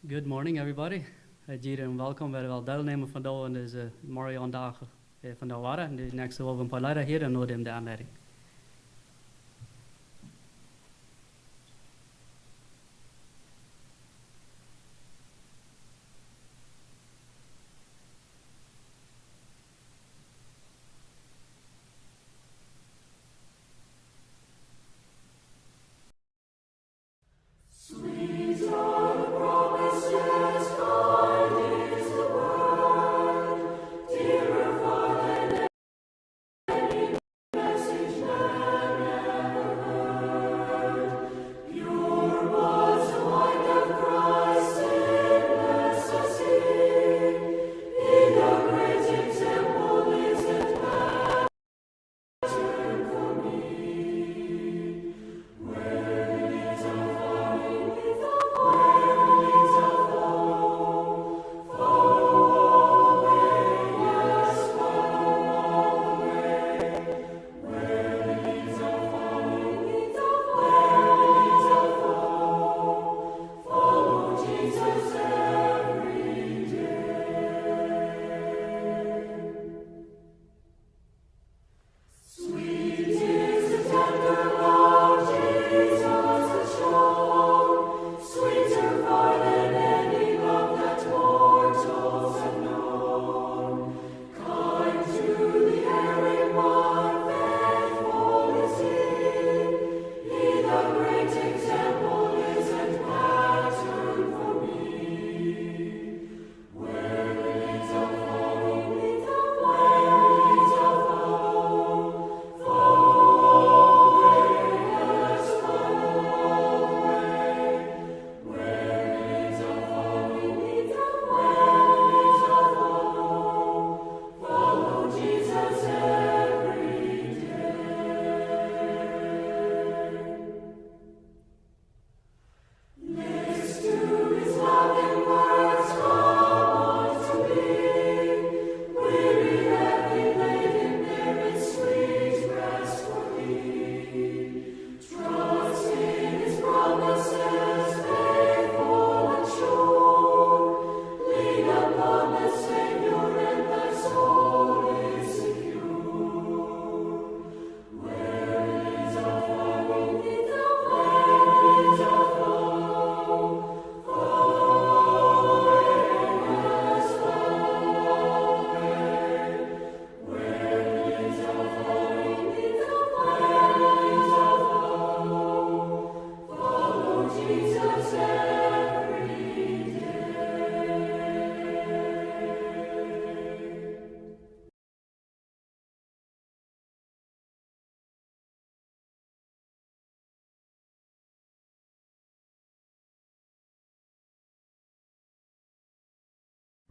Good morning, everybody. Iedereen welkom bij wel deelnemen vandaag in deze mooie dag van de waren. De nächste week een paar leider hier en nodig de aanleiding.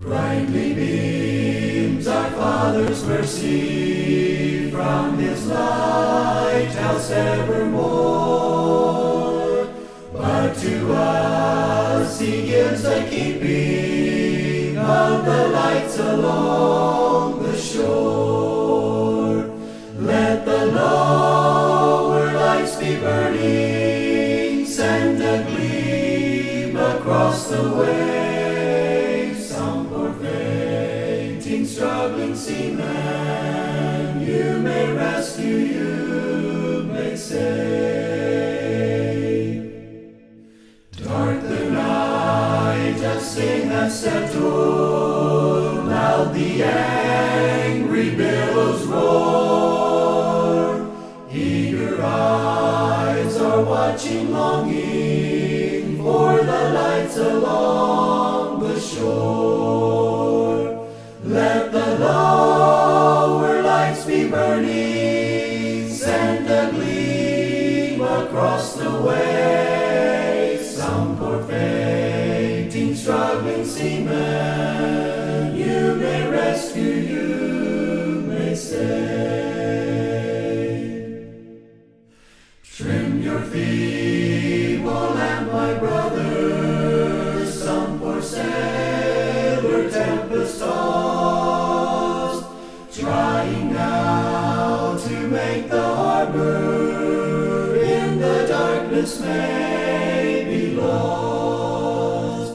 Brightly beams our Father's mercy from His lighthouse evermore. But to us He gives the keeping of the lights along the shore. Let the lower lights be burning, send a gleam across the way. Struggling seaman, you may rescue, you may save. Dark the night, a sin has settled, loud the angry billows roar. Eager eyes are watching, longing for the lights along the shore. Let the lower lights be burning, send a gleam across the way. Some poor fainting, struggling seaman, you may rescue, you may save. Trim your feeble lamp, my brothers, some poor sailor tempest tossed, trying now to make the harbor in the darkness may be lost.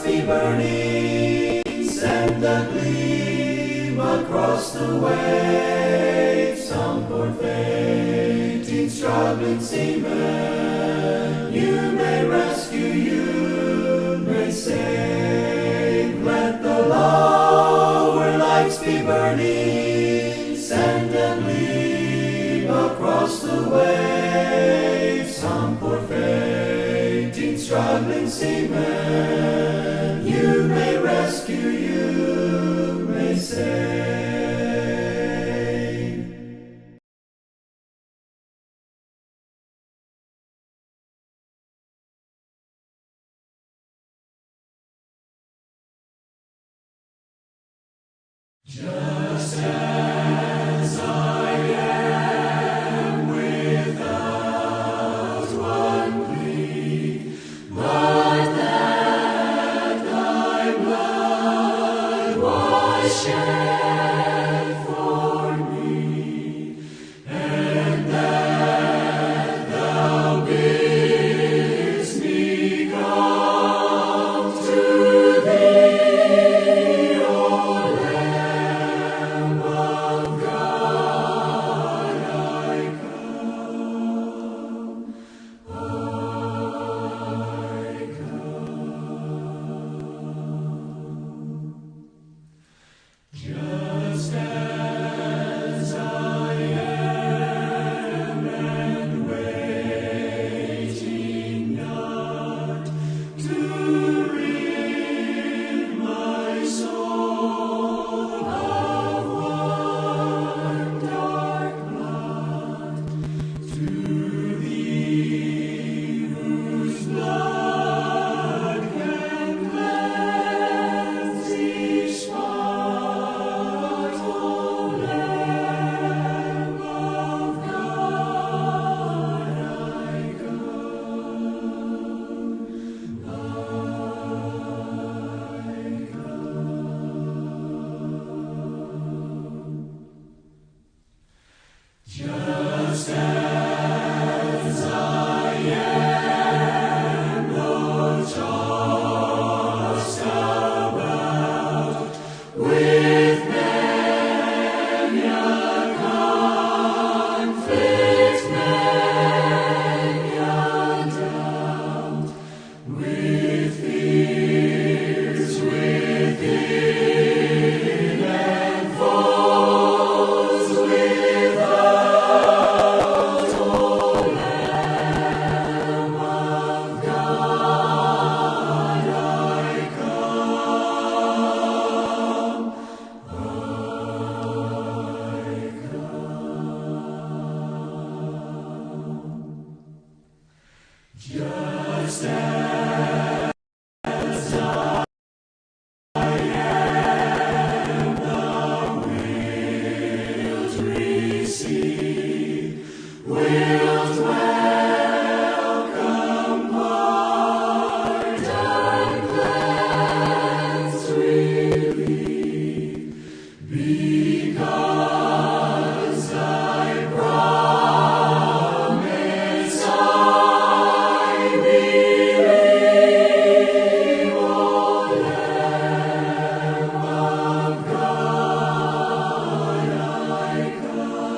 be burning, send a gleam across the waves. Some poor fainting, struggling seaman, you may rescue, you may save. Let the lower lights be burning, send a gleam across the waves. Some poor fainting, struggling seaman, you may rescue, you may save. Just as I am without one plea, but that thy blood was shed for me, and that thou bidst me come to thee, O Lamb of God, I come, I come. Just as I am, and waiting not to rid my soul of one dark blot, to thee whose blood can cleanse each spot, O Lamb of God, I come, I come. Just as I am, though tossed about with many a conflict, many a doubt, with fears within and foes without, O Lamb of God, I come, I come. Just as I am, thou wilt receive, wilt welcome, pardon, cleanse, relieve, because thy promise I believe, O Lamb of God, I come,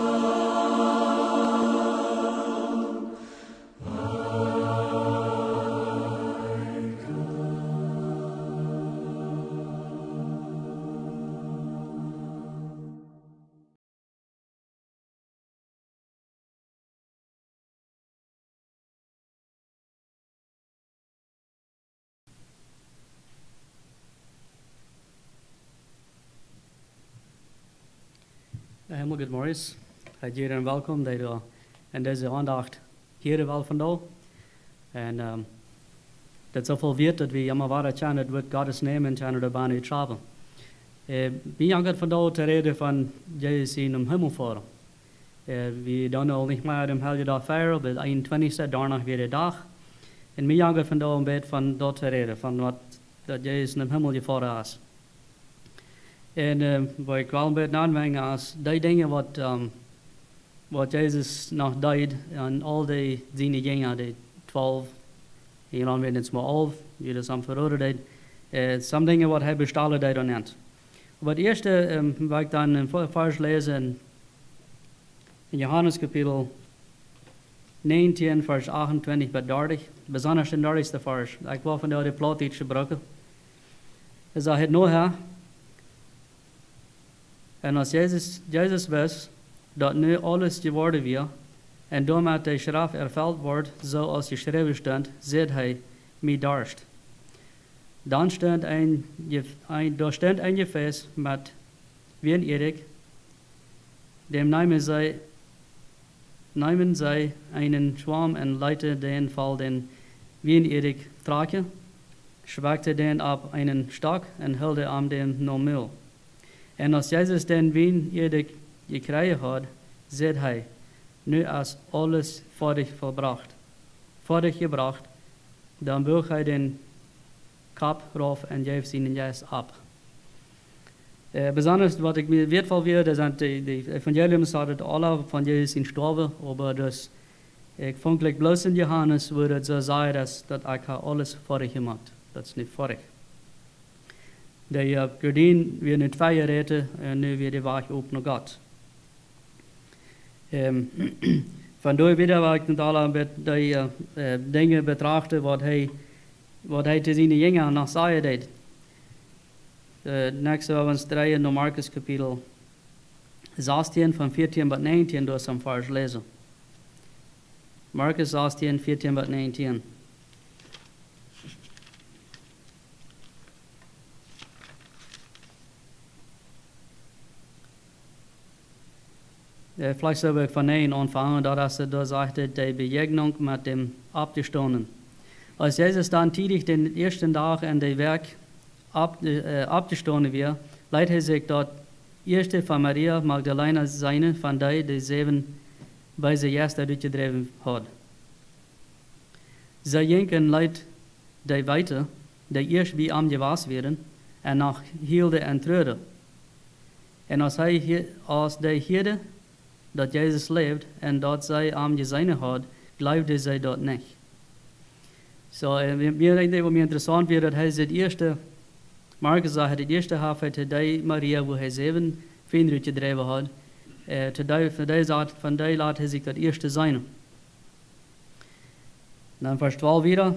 I Helemaal goed, Morris. Iedereen welkom dat je in deze aandacht hier wel vandaag. En dat zoveel weet dat we jammer waren dat het wordt Gods naam en de baan uitschrijven. We gaan vandaag te reden van Jezus in de hemel voor. We doen al niet meer de hele dag vieren, maar 21e daarna weer de dag. En we gaan vandaag een beetje van dat te reden, van wat dat Jezus in de hemel gevoerd is. En waar ik wel een beetje nadenken als die dingen wat Jezus nog deed en al die dingen, die 12, hier dan weer het maar 11, jullie samen verhoren deed. Some dingen wat hij bestellen deed dan niet. Maar het eerste, wat ik dan in vers lezen in Johannes kapitel 19, vers 28 bij 30, besonders de 30ste vers. Ik wil vandaag de plot iets gebruiken. Is dat het nog her. En als Jezus wist dat nu alles geworden weer, en doordat de schrift ervuld wordt, zoals geschreven stond, zegt hij, mij dorst. Dan stond een gefäß met wien erik, dem nemen zij einen Schwamm en leite den van den wien erik trage, schwakte den op einen Stock en hilde am den no Müll. En als Jezus den wien erik gekregen had, zegt hij, nu is alles voordig gebracht, dan boog hij den kap rauf en geeft zijn jas op. Besonders wat ik mir wertvoll wird, das sind die Evangelium sagt, alle von Jesus sind gestorben, aber das, ich funklich bloß in Johannes würde so sagen, dass ich alles vorig gemacht. Das ist nicht vorig. Die Gordien wir nicht feiern reden, und nu wir die Wacht op naar Gott. Van door wieder waar ik niet alle die dingen betrachte, wat hij te zijn jingen nog zeggen deed. Nächste wir uns drehen in Markus Kapitel 16 von 14 bis 19 durch am Vers lesen. Markus 16, 14 bis 19. Vielleicht soll ich von einem anfangen, da sagte die Begegnung mit dem Abgestandenen. Als Jesus dann tätig den ersten Tag an der Werk abgestanden wird, leitet er sich dort erste von Maria Magdalena seine, von der die 7 bei sie erst durchgedreven hat. Sie jenken leidt die weiter, die erst wie am gewas werden, en nach hielde en treurde. En als die hierde, dat Jezus leeft en dat zij am gezien had, geloofde zij dat niet. So, mir denkt, wat mir interessant wird, dat hij het eerste, Markus sagt, het eerste half uit die Maria, wo hij 7 vrienden gedreven had, van die laat hij zich dat eerste zijn. Dan vers 12 wieder,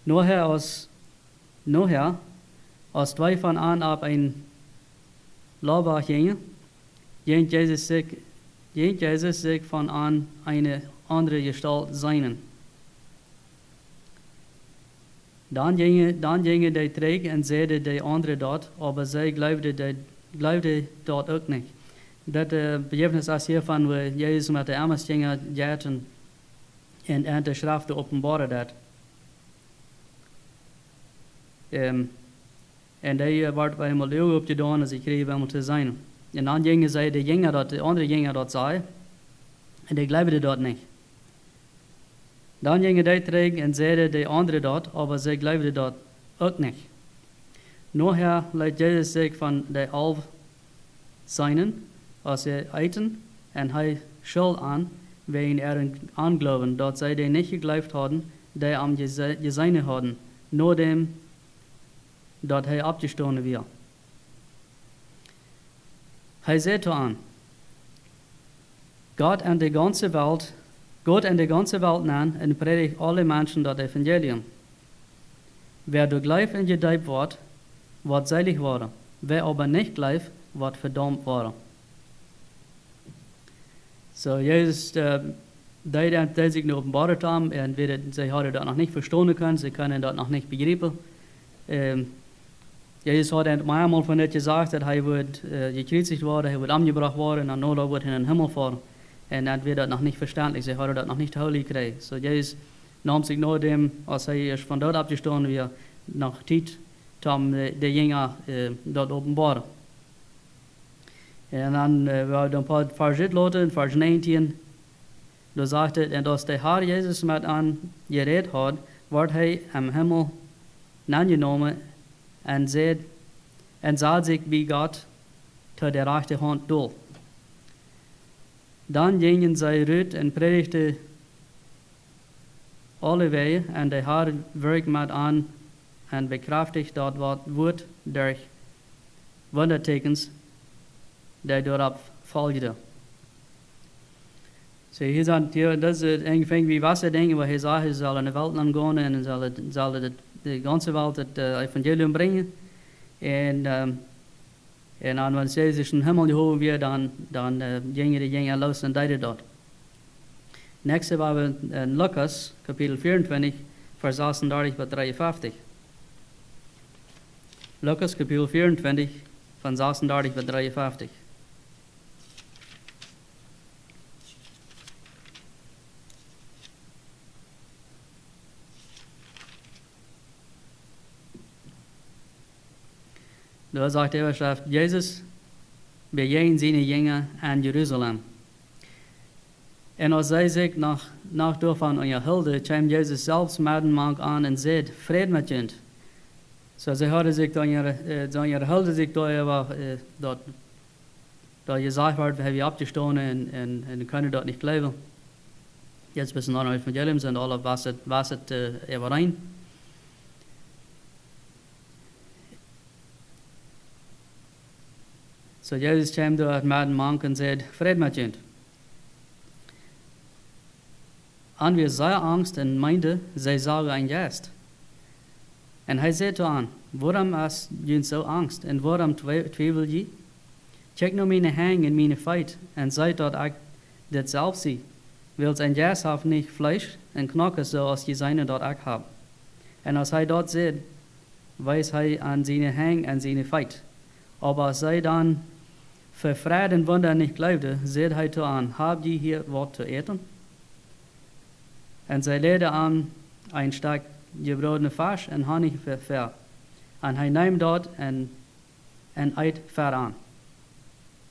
Nachher, als 2 von an ab ein Laubach gingen, ging Jesus sich von an eine andere Gestalt seinen. Dan gingen die terug en zeiden de andere dort, aber zij geloofden dort ook niet. Dat begevenis is hiervan, waar Jezus met de Amos ging jaten en de schrift openbaren dat. En die werd bij hem leeuw opgedaan en ze kregen hem te zijn. En dan gingen zij de andere gingen dat zei, en die geloofden dat niet. Dan gingen die terug en zeiden de andere dat, aber zij geloofden dat ook niet. Nachher leidt Jezus zich van de 11 seinen, als ze eten, en hij schuld aan, wegen er aangeloven, dat zij die niet geloofd hadden, die am gezien hadden, nur dem, dat hij abgestoßen wird. Hij zei aan, Gott en de ganze Welt nan en predigt alle Menschen dat Evangelium. Wer durch Gleif en gedeibt wordt, wordt selig worden. Wer aber nicht gleich, wordt verdammt worden. So, Jezus deed zich nu openbaard haben, en zij hadden dat nog niet verstaan kunnen, ze kunnen dat nog niet begrijpen. Jezus had eenmaal van dit gezegd dat hij wordt gekreuzigd worden, hij wordt omgebracht worden, en daarna wordt hij in den Himmel fahren. En dat werd dat nog niet verstandelijk, ze hadden dat nog niet heilig gekregen. So, Jezus nam zich na dem, als hij eerst van dort abgestoßen weer, nog tijd om de Jünger dat openbaren. En dan we een paar vers laten, in vers 19, da sagt het, en als de Heer Jezus met aan gereed had, wordt hij im Himmel aangenomen en zat zich bij God tot de rechterhand door. Dan gingen zij uit en predigden alle wegen, en de Heer werkt met aan en bekrachtigt dat woord durch wondertekens die daarop volgden. So hier zijn dat is ongeveer wie Wasserdingen, waar hij zei, hij zal in de wereld gaan en zal de ganze wereld het evangelium brengen. En dan wanneer ze zich in de hemel gehoven weer, dan gingen de dingen los en deden dat. Nächste waren we in Lukas, kapitel 24, vers 36 tot 53. Lukas, kapitel 24, van 36 tot 53. Da sagt de Overschrift, Jezus begeeft zijn Jünger aan Jeruzalem. En als zij zich nach daarvan aan je hielden, kwam Jezus zelfs middenmaal aan en zei, vrede met je. So zij hadden zich dan je hielden zich dat gezegd werd, we hebben je opgestaan en kunnen dat niet geloven. Jetzt bis nach dem Evangelium sind alle was het überein. So Jezus kwam door het middenmaal en zei, vrede met je. En wir zeer angst en meinte, zij zagen een geest. En hij zei aan, waarom hast je zo angst en waarom twijfel je? Check nou mijn hang en mijn feit en zei dat ik dit zelf zie. Wilt een geest heeft niet vlees en knokken zoals je zijn dat ik heb. En als hij dat zei, wijst hij aan zijn hang en zijn feit. Aber als zij dan voor vrede en wonder niet geloofde, zei hij toe aan, heb je hier wat te eten? En zij leidde aan een stuk gebrodene vis en honig ver. En hij nam dat en eet ver aan.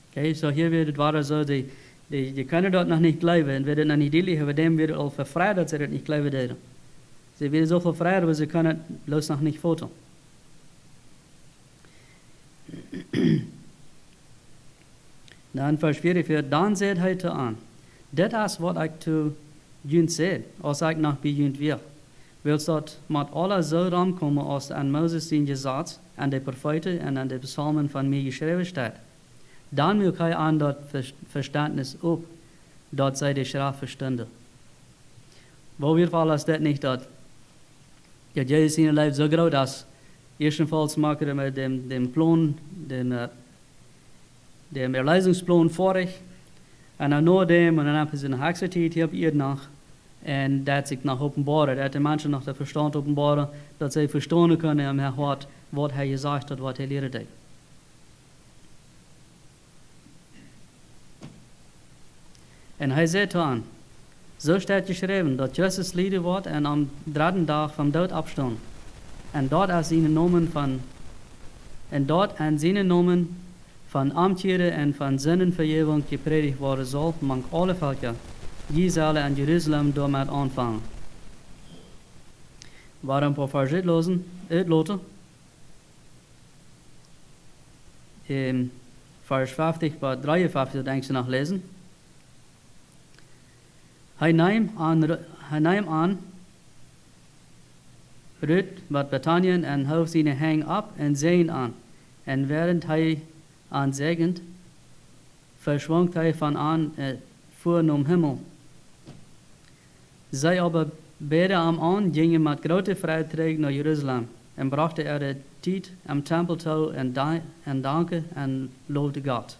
Okay, so hier wird het waar zo, die kunnen dat nog niet geloven. En werden het nog niet duidelijk hebben, dem wird al vervreid dat ze dat niet geloven deden. Ze werden zo vervreid, maar ze kunnen het bloos nog niet voten. Dan vers 44, dan zei hij te aan, dit is wat ik te junt zei, als ik nog bij junt weer. Wils dat met alle zo ramkomen als aan Moses zijn gezet, en de profeten en aan de psalmen van mij geschreven staat. Dan wil hij aan dat verstandnis op, dat zij de schrift verstonden. Wo wir fall als dat niet dat, ja, Jezus in leven zo groot als, eerstenfalls maken met dem plan, dem Erleisungsplan vorig, en dan na dem, en dan hebben ze een heksertijd hier op ihr nog, en dat zich nog openbaren, dat de mensen nog de verstand openbaren, dat zij verstaan kunnen en wat hij gezegd had, wat hij leerde. En hij zei aan, zo staat geschreven, dat Christus lijden wordt en am derde dag van dood opstaan. En dat aan zijn nomen van amtjeren en van zinnenvergeving gepredigd worden zal, mang alle volken. Die zullen in Jeruzalem door met aanvangen. Waarom paar vers uitloten? Vers 50 bij 53 denk je nog lezen. Hij nam aan Rut wat Bethanien en hoofd zijn hang op en zeeën aan. En während hij aanzegend, verschwang hij van aan voor naar Himmel. Zij aber beide am aan gingen met grote vreugde naar Jeruzalem en brachten de tijd am tempel toe en danken en loofde God.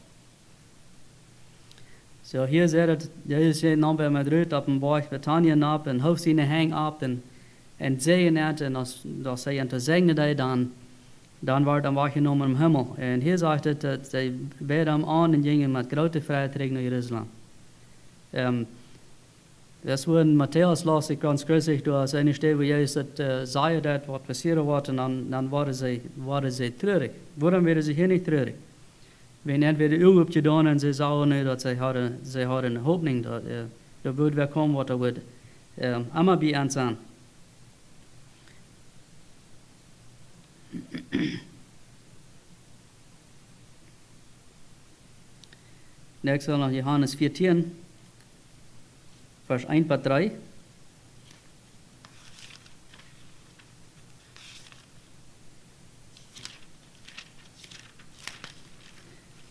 So hier zegt het, Jezus nam bij met Rut op een berg Bethanien op en hoofd zijn hang op en zeeën het en als zij aan te zegnen dan werd hij waggenomen in Himmel. En hier zegt het dat zij beide hem aan en gingen met grote vreugde naar Jeruzalem. Das wurde in Matthäus las ich ganz grüßig, du hast eine Stelle, wo Jesus zei dat wat passieren wordt en dan waren zij treurig. Waarom werden ze hier niet treurig? Wenn entweder Urlaub gedaan en ze zouden nu dat zij hadden een hoopning dat er wordt weer komen wat er wordt allemaal bij ons aan. Nächstes noch Johannes 14, Vers 1 bis 3.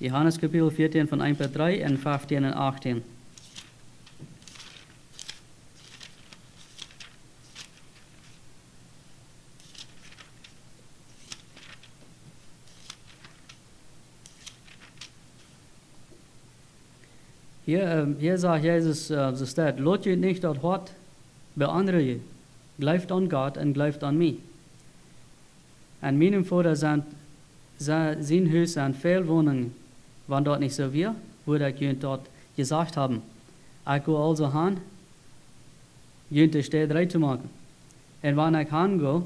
Johannes Kapitel 14 van 1 bis 3 en 15 en 18. Hier sagt Jesus, so staat, laat je niet dat hart beanderen. Blijft aan God en blijft aan mij. En mijn vader zijn huis zijn veel woningen. Wanneer dat niet zo wäre, würde ich ihnen dort gesagt haben. Ich gehe also hin, ihnen die Stadt rein zu machen. Und wenn ich hingehe,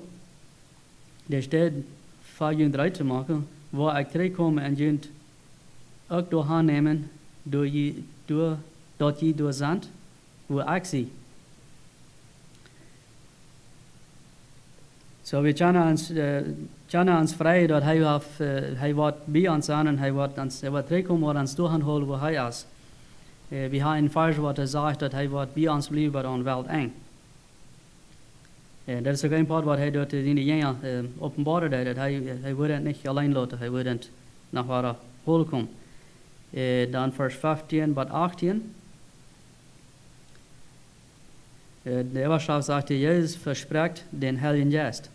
die Stadt für ihnen rein zu machen, wo ich zurückkomme und ihnen auch dahin nehmen, dort je durch sind, wo ich sie. So wir kennen uns frei, dass hij wordt bij ons zijn en hij wordt terugkomen wat ons doorholen waar hij is. We hebben een vers wat zegt dat hij wordt bij ons blijven aan wel eng. Dat is ook een part wat hij doet in de jongen openbaren, dat hij wordt het niet alleen laten, hij wordt het naar waar holen komen. Dan vers 15 tot 18. De Überschrift sagte, Jesus verspricht den Heiligen Geist.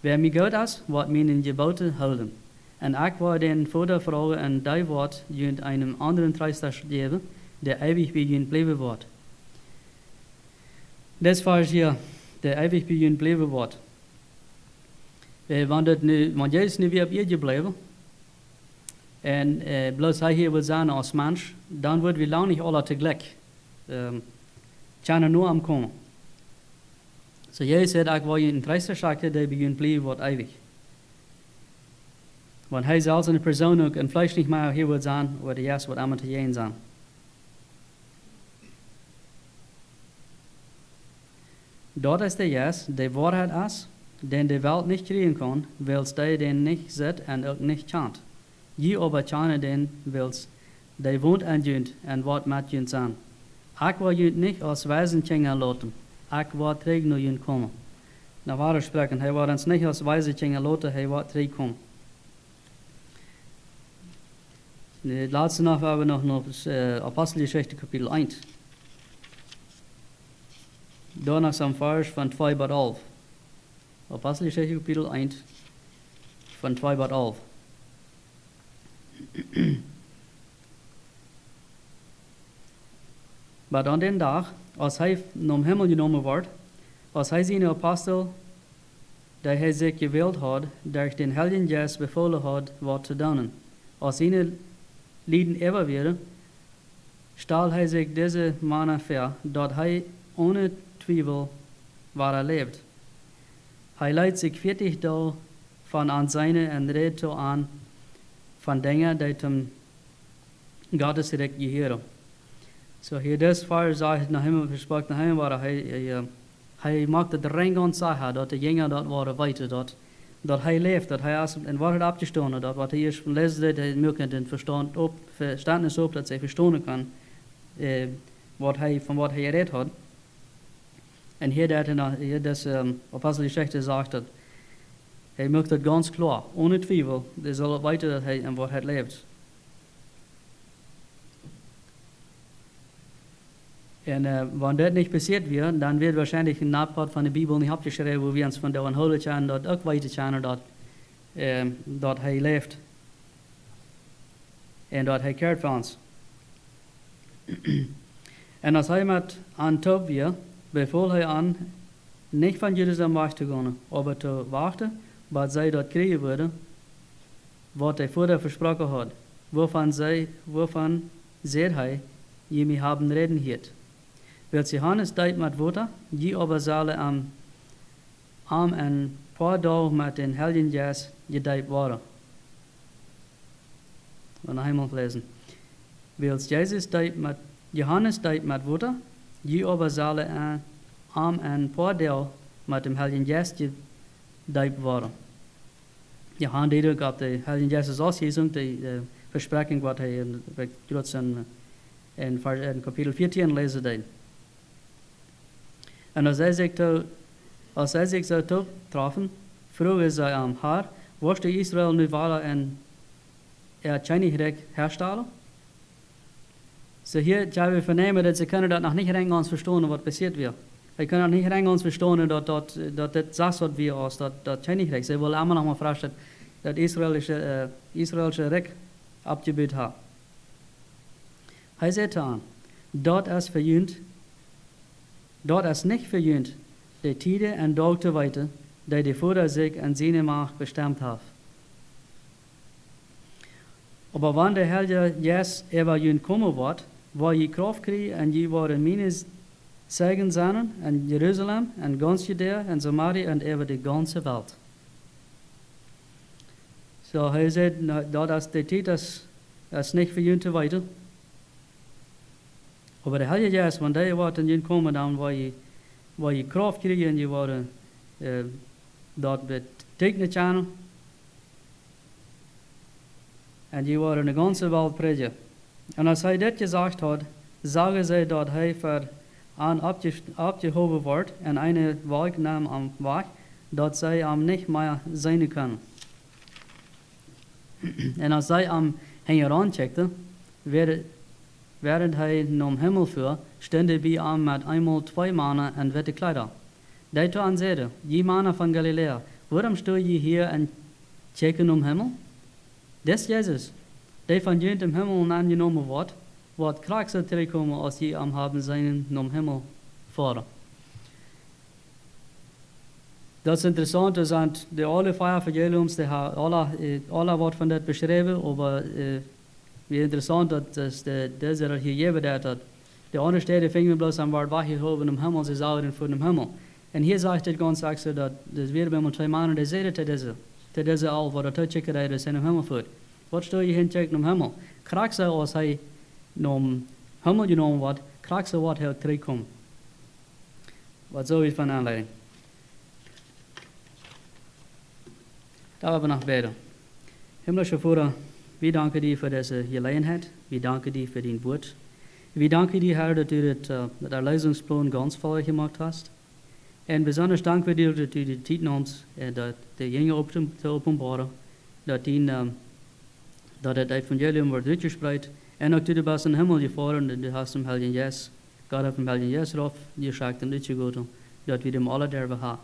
Wer mir Gott ist, wird meine Gebote halten. Und ich werde den Vater fragen, und der wird ihnen einem anderen Tröster geben, der ewig bei ihnen bleiben wird. Das war hier, der ewig bei ihnen bleiben wird. Wenn Jesus nicht auf ihr geblieben, und bloß er hier will sein als Mensch, dann wird wir lange nicht alle tegelijk. Tjana nur am Kommen. So Jesus sagt, ich will ihnen Tröster schicken, der bei ihnen bleiben wird ewig. Want hij zelfs een persoon ook een vlees niet meer hier wil zijn, waar de jas wordt allemaal te jeen zijn. Dat is de jas, de waarheid is, den de wereld niet krijgen kan, wils die den niet ziet en ook niet kent. Je aber kennen den wils, die woont en junt en wordt met junt zijn. Ik wil junt niet als wijzen kingen laten. Ik wil terug naar junt komen. Na ware spreken, hij wil ons niet als wijzen kingen laten, hij wil terugkomen. De laatste nog hebben we nog Apostelgeschichte Kapitel 1. Daarna zijn vers van 2 tot 11. Apostelgeschichte Kapitel 1 van 2 tot 11. Maar aan den dag, als hij naar hemel genomen wordt, als hij zijn apostel, die hij zich gewild had, durch den Heiligen Geist bevolen had, wat te doen. Als zijn Lieden ever werden, stel hij zich deze mannen voor, dat hij ohne Twijfel waar leeft. Hij leidt zich 40 dagen van aan zijn en redt aan van dingen die hem Gottes recht gehören. So hier das Fall sagt nach hem gesprochen, nach hem war hij maakte de ring aan zeggen dat de jongen dat waren weten dat hij leeft, dat hij in waarheid abgestoßen hat, wat hij eerst van lezen, hij möchte den Verständnis op, dat zij verstaan kan, van wat hij geredet hat. En hier das Apostelgeschichte sagt, dat hij möchte het ganz klar, ohne Twijfel, er soll weten dat hij in waarheid leeft. En wanneer dat niet passiert wird, dan wird wahrscheinlich een Nachpart van de Bibel niet abgeschreven, wo wir uns von der holen können, dat ook weten kunnen dat hij leeft. En dat hij keert voor ons. En als hij met aan top weer, bevoel hij aan niet van Jeruzalem weg te gaan, maar te wachten, wat zij dat krijgen worden, wat hij voordat versproken had. Waarvan zei hij, je mij hebben reden hier. Welche Johannes deit met water, je aber zullen am een paar dagen met den Heiligen Geist gedeiht worden. Und noch einmal lesen. Johannes deit met water, je aber zullen am een paar dagen met dem Heiligen Geist gedeiht worden. Johannes deed ook op de Heiligen Geist als Auslesung, de verspreking wat hij in Kapitel 14 lezen deed. En als hij zich zou treffen, vroegen zij aan haar, was de Israël nu waren en Koninkrijk herstellen. So hier gaan we vernemen dat ze kunnen dat nog niet recht ons verstaan wat passiert wird. Sie können noch nicht recht uns verstaan dat das sagt, was wir aus, dat Koninkrijk. Sie wollen allemaal nog maar vragen dat Israëlische Recht abgebeut hat. Hij zegt dan, dat is niet verjunt, de tijden en dag te weten, die de Vader zich en zijn macht bestemd heeft. Aber wann der Herr jetzt über kommen wird, wo je Kraft kriegen und je worden meine Zeugen sein in Jerusalem und ganz Judäa und Samaria und über die ganze Welt. So, hij sagt, dat is de tijd, is niet voor jullie te weten. Aber der Herr Jesus, wenn der wird in jullie komen, dan waar je Kraft krijgen en je worden dat betekenen channel. En je worden de ganze Welt predigen. En als hij dit gezegd had, sagen zij dat hij voor aan abgehoben wordt en een Weg naam am Weg, dat zij hem niet meer zijn kunnen. En als zij hem heen aancheckte, während hij naar Himmel fuhr, stünde bij hem met eenmaal 2 mannen en witte Kleider. Die toen zeiden, je mannen van Galilea, waarom sta je hier en checken naar Himmel? Des Jezus, die van jullie im Himmel angenomen wordt kracht zal terugkomen als je am haben zijn naar Himmel voeren. Dat is interessant, dat zijn de alle 5 evangeliums, die alle wordt van dat beschreven, maar wie interessant dat is deze dat hier gegeven dat de andere steden vingen bloos aan waar weggehoven im Himmel, ze zouden voor dem Himmel. En hier zegt het ganz extra dat weer bij 2 mannen, die zeiden te deze al, waar dat checken is in dem Himmel voert. Wat stel je hin checken im Himmel? Kracht ze als hij naar Himmel genomen wordt, kracht ze wat hij terugkomt. Wat zou je van aanleiding? Daar we nog bidden. Himmlische Vader, we danken dir voor deze gelegenheid. We danken dir voor dein woord. We danken dir, Herr, dat u dat Erlösungsplan ganz voll gemacht hast. En besonders danken we dir dat u de tijd neemt, dat de dingen te openbaren, dat het evangelium wordt uitgespreid. En ook du bist in den Himmel gefahren und du hast dem Heiligen Geist, Gott hat dem Heiligen Geist drauf geschickt und durchgegoten, dass wir dem alle derbe haben.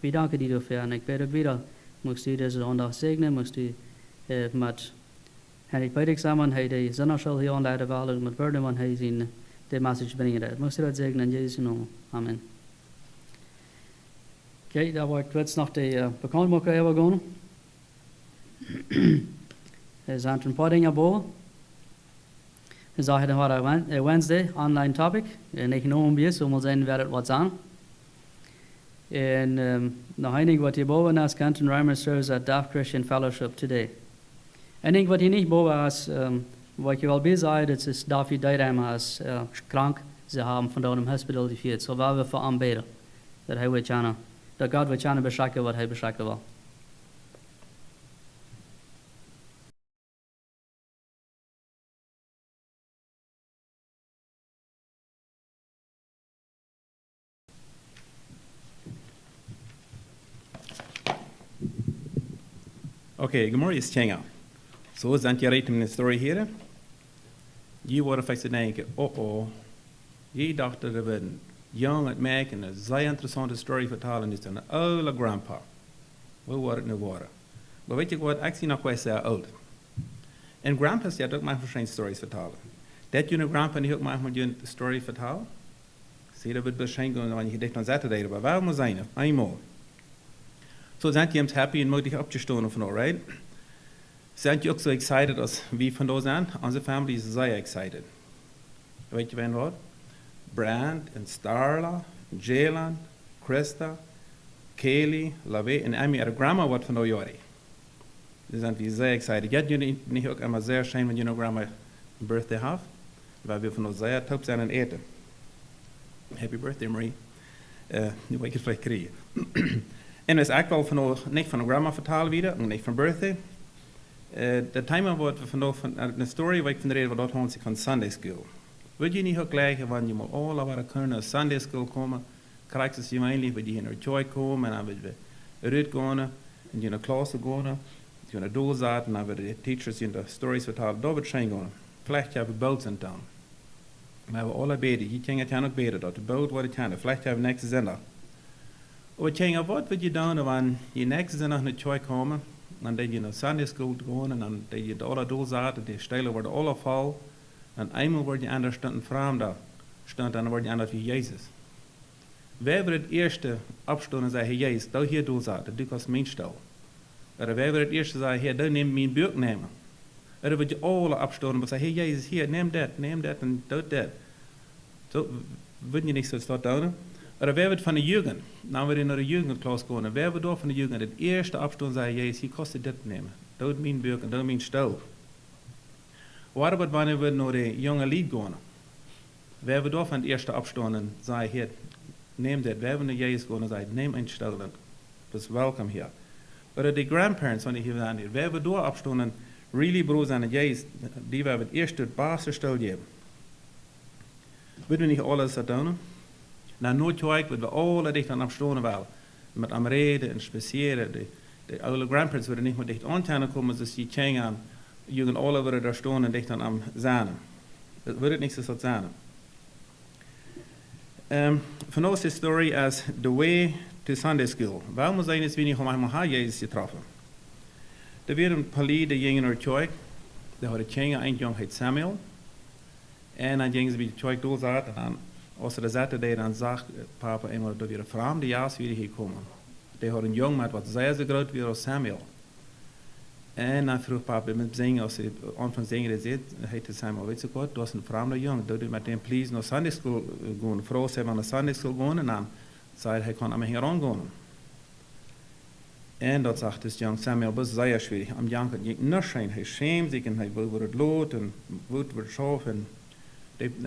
Wir danken dir dafür und ich bete wieder, musst du diese Sonntag segnen, musst du mit Henrik Beidig zusammen, die Sonderschule hier anleiten wollen, mit Wörtern, wann er sie die Message bringen wird. Musst du das segnen in Jesu Namen. Amen. Okay, da wird jetzt noch die Bekanntmachung übergehen. Es sind ein paar Dinge boven. We zagen dat we Wednesday online topic. En ik noem hem so mal sehen, wer das was an. En nog enig wat hier boven is, Canton Reimer serves at Deaf Christian Fellowship today. Enig wat hier niet boven is, wat je wel bij zei, dat is David Dijreimer is krank. Ze hebben vandaag im hospital gevierd. So waar we voor aanbeden. Dat hij wil tjana, dat God wil tjana beschakken wat hij beschakken wil. Okay, good morning, Chenga. So, zijn je reed in de story hier? Je wordt vast te denken, je dacht dat we een jong het maken, een zeer interessante story vertalen, is een oude grandpa. We worden het nu worden. Maar weet je wat, ik zie nog wel zeer oud. En grandpa's, ja, ook maar verschillende stories vertalen. Dat je een grandpa niet ook maar een story vertalen? Zie dat het waarschijnlijk wanneer je dicht aan Saturday, maar waar moet zijn? Eenmaal. So sind die happy und möglich abgestorben von right? Sind die auch so excited, als wir von da sind? Unsere Family ist sehr excited. Weet je wen wat? Brand en Starla, Jalen, Christa, Kaylee, Lave en Amy, ihre Grandma wird von da jari. Die sind wir sehr excited. Jetzt jullie nicht auch immer sehr schön, wenn ihr noch Grandma Birthday habt, weil wir von da sehr top sind und eten. Happy Birthday, Marie. Nu weet ik het vielleicht kriegen. En is ook wel van niet van de grandma vertalen wieder, en niet van birthday. De timer wordt vandaag van een story waar ik van de reden wat dat van Sunday school. Wil je niet ook gelijk, wanneer je maar alle waar kunnen naar Sunday school komen, krijg je je eindelijk, wil je naar joy komen en dan wil je eruit gaan en je naar klas gaan. die eine Doel zaten, dan werden de teachers die de stories vertalen, dat wordt schijn gaan. Vielleicht hebben we boot zijn dan. Maar we alle beden, je kan het ook beden, dat de boot wordt het aan, vielleicht hebben we nächste zondag. Maar wat wil je doen, wanneer je nächste zondag naar Tjoy komen, dan dat je naar Sunday school gaan, en dan dat je de alle doel zaten, die stelen worden alle vol, en eenmaal word je anders stond een vrouw daar, stond, dan word je anders wie Jezus. We hebben het eerste opstaan en zeggen, Jezus, dat hier doel zaten, du als mens stel. We hebben het eerste zeggen, Heer, dat neem mijn buik nemen. Er wordt je alle opstaan en zeggen, hey Jezus, hier, neem dat en doe dat. Zo, wil je niet zo staan doen? Maar we hebben het van de jeugd. Nou, we naar de jeugdklas gaan. We hebben door van de jeugd het eerste opstaan zeggen, Jezus, hier kost het dit nemen. Doe mijn buik en doe mijn stel. Wat about wanneer we naar de jonge lied gaan? We hebben door van het eerste opstaan en zeggen, Heer, neem dat. We hebben naar Jezus gaan en zeggen, neem een stel en dus welkom hier. Maar de grandparents, wanneer hier zijn hier, we hebben door opstaan en really broers en Jezus, die we het eerste het baas stel geven. Willen we niet alles dat doen? Nou, nooit willen we alle dicht aan opstaan wel. Met am reden en speciëren. De oude grandparents willen niet meer dicht aan komen, dus die tjeng aan. Jullie alle willen daar staan en dicht aan zanen. Dat wil het niet zo zijn. Van onze story as the way to Sunday school. Waarom zijn het we niet om eenmaal Jezus getroffen? Er werden een paar lieden gingen naar de kerk. Daar hadden tjengen een jong heet Samuel. En dan gingen ze bij de kerk door zaten. En dan, als ze daar zaten, dan zag papa eenmaal dat weer een vreemde jas weer hier komen. Die hadden een jong met wat zeer zo groot weer als Samuel. En dan vroeg papa met zingen, als hij aanvang zingen zei, heette Samuel, weet je wat, dat was een vreemde jong. Dat doe met hem please naar Sunday school gaan. Vrouw zei naar Sunday school gaan en dan zei hij kan aan mij gaan gaan. En dat zegt dus jong Samuel, was zeer schwierig. Am janken ging niet zijn. Hij schaamt zich en hij wil het lood en woed wordt schoof. En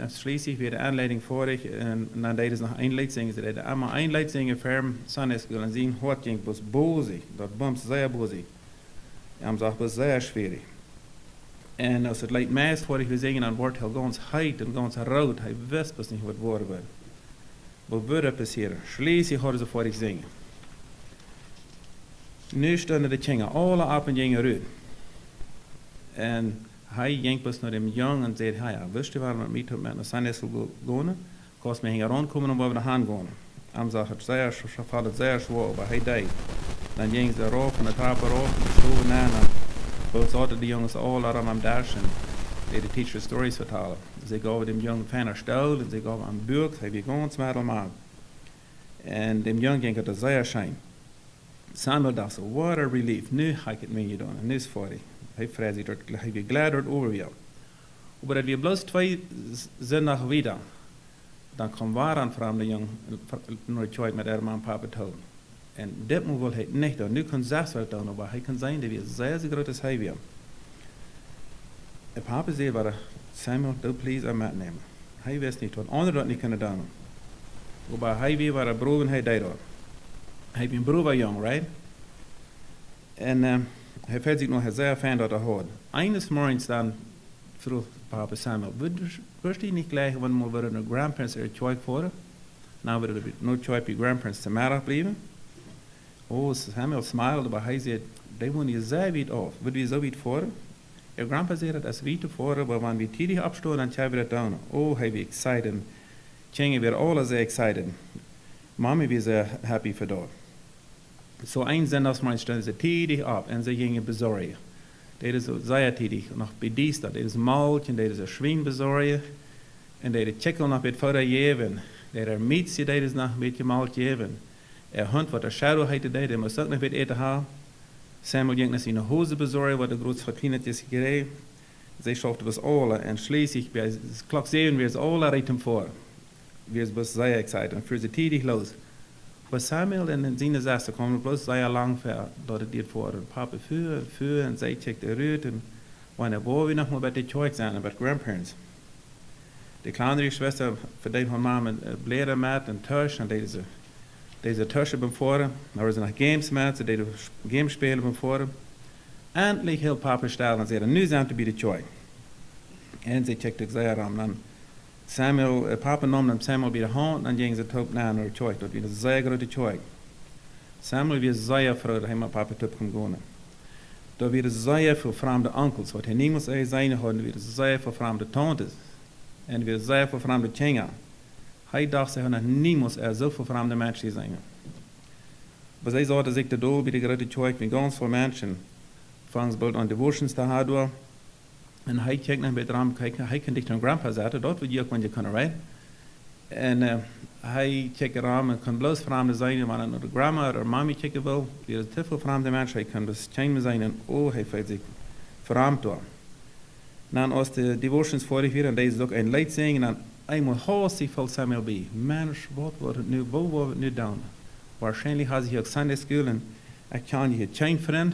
schließlich weer de aanleiding vorig. En dan deden ze nog een lied zingen. Ze deden allemaal een lied zingen voor Sunday school. En zien wat ging was bozig. Dat bams zeer bozig. En zegt was zeer schwierig. En als het lied meest vorig we zingen, dan wordt hij ganz heit en ganz rood. Hij wist pas niet wat worden wil. Wat würde passieren? Schließlich hadden ze vorig zingen. Nu stonden de tjengen alle op en gingen uit. En hij ging pas naar hem jong en zei, ja, wist je waarom ik met naar Sunday school gaan? Kost me hier aankomen om we naar gaan gaan. Hij zei, het valt zeer zwaar, maar hij deed. Dan gingen ze erop en de trap erop en de stoel na. En both zaten de jongens alle aan hem dashen. Die de teacher stories vertalen. Ze gaven dem jong fijner stoel en ze gaven hem buik. Hij weer ganz middelmaag. En dem jong ging het zeer schijn. Samuel dacht zo, what a relief. Nu ga ik het mee doen. En nu is het voor hij. Hij vrees zich, hij weer glad door over jou. Maar dat we bloos 2 zondag weer. Dan kwam waar aan vreemde jong naar de kerk met haar man en papa toe. En dit moet wel hij niet doen. Nu kan zelfs wel doen, maar hij kan zijn dat we zeer groot als hij weer. En papa zei, Samuel, doe please aan mij nemen. Hij wist niet wat anderen dat niet kunnen doen. Maar hij weer waar een broer en hij deed dat. Hij was een broer jong, right? En hij vindt zich nog zeer fijn dat hij hoort. Eines morgens dan vroeg papa Samuel, wist hij niet gelijk wanneer we naar grandparents er kerk voeren? Nou, we er nooit kerk bij grandparents te middag blijven. Oh, Samuel smiled, maar hij zei, die wonen je zeer weit af. Willen we zo weit voeren? Je grandpa zei dat als weit te voeren, maar wanneer we tidig opstaan, dan gaan we dat doen. Oh, hij was excited. Tjengen weer alle zeer excited. Mama was zeer happy voor dat. So een zondagsmorgen stonden ze tidig op en ze gingen bezorgen. Deden ze zeer tidig, nog bij Dienstag, deden ze maaltje, deden ze schwien bezorgen. En deden checken nog met vader geven. Deden mietje, deden ze nog een beetje maaltje geven. Hond wat de shadow heette deed, moest ook nog wat eten halen. Samuel ging naar zijn hose bezorgen, wat de grootste verkleinertjes gekregen. Zij schafte was alle en schließlich bij klok 7 weer ze alle rijden voor. Wir was sehr excited und für sie tidig los. Aber Samuel in seine Sache kommen bloß sehr lang für dort dit vor und Papa für und sie checkt der Rüt und wann wo wir noch mal bei der Kirche sein, bei Grandparents. Die kleinere Schwester für die von Mama Blätter mit und Tisch und diese Tische beim Vorder, da waren noch Games mit, so die Games spielen beim Vorder. Endlich hielt Papa stellen und sagte, nu sind wir bei der Kirche. Und sie checkte sehr an dann. Samuel, Papa nam Samuel bij de hand en dan gingen ze top naar de kerk. Dat was een zeer grote kerk. Samuel was zeer froh dat hij met Papa top kon gaan. Da werden sehr veel vreemde onkels, wat hij niemand zijn hadden, weer sehr veel vreemde tantes. En weer sehr veel vreemde kinderen. Hij dacht, ze hadden niemand zoveel vreemde mensen zijn. Maar zij zaten zich de doel bij de grote kerk met ganz veel mensen. Fangs bald aan devotions te hebben. En hij kijkt naar het raam, hij kan dicht aan grandpa zetten, dat wil je ook wanneer je kunnen rijden. En hij kijkt het raam en kan bloos vreemde zijn, wanneer de grandma of mami kijken wil. Er is te veel vreemde mensen, hij kan dus geen zijn en hij voelt zich vreemd door. Dan als de devotions vorig weer, en deze is ook een lied zingen, dan eenmaal hartstikke veel samen bij. Mens, wat wordt het nu, waar wordt het nu doen? Waarschijnlijk had hij ook Sunday school en ik kan je geen vriend.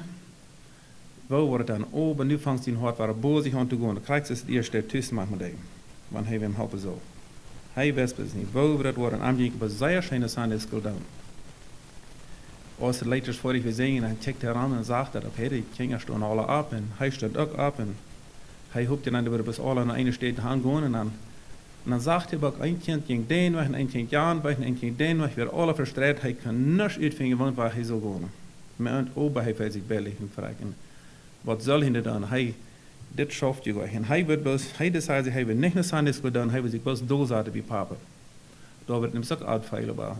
Waar wordt het dan open, nu vangt hij hart waar boos aan te gaan. Dan krijgt het eerste tussen met hem, want hij wil hem helpen zo. Hij wist het niet, waar wordt het worden, en ik was zeer schijn Sunday school doen. Als de leiders vorig weer zingen, hij kijkt heran en zegt dat op de kinderen staan alle op en hij stond ook op en hij hoopte dan dat we bis alle naar een stad gaan gaan en dan zegt hij ook, een kind ging den weg, een kind Jan weg, een kind den weg, weer alle verstrijd, hij kan niets uitvinden, want waar hij zal gaan. Maar ober hij weet zich bellig en vragen, wat zal hij doen? Hij, dit schaft je gleich. En hij decideert, hij wil niet naar Sunday school doen, hij wil zich best doorzetten bij papa. Daar wordt hem ook uitvallen, maar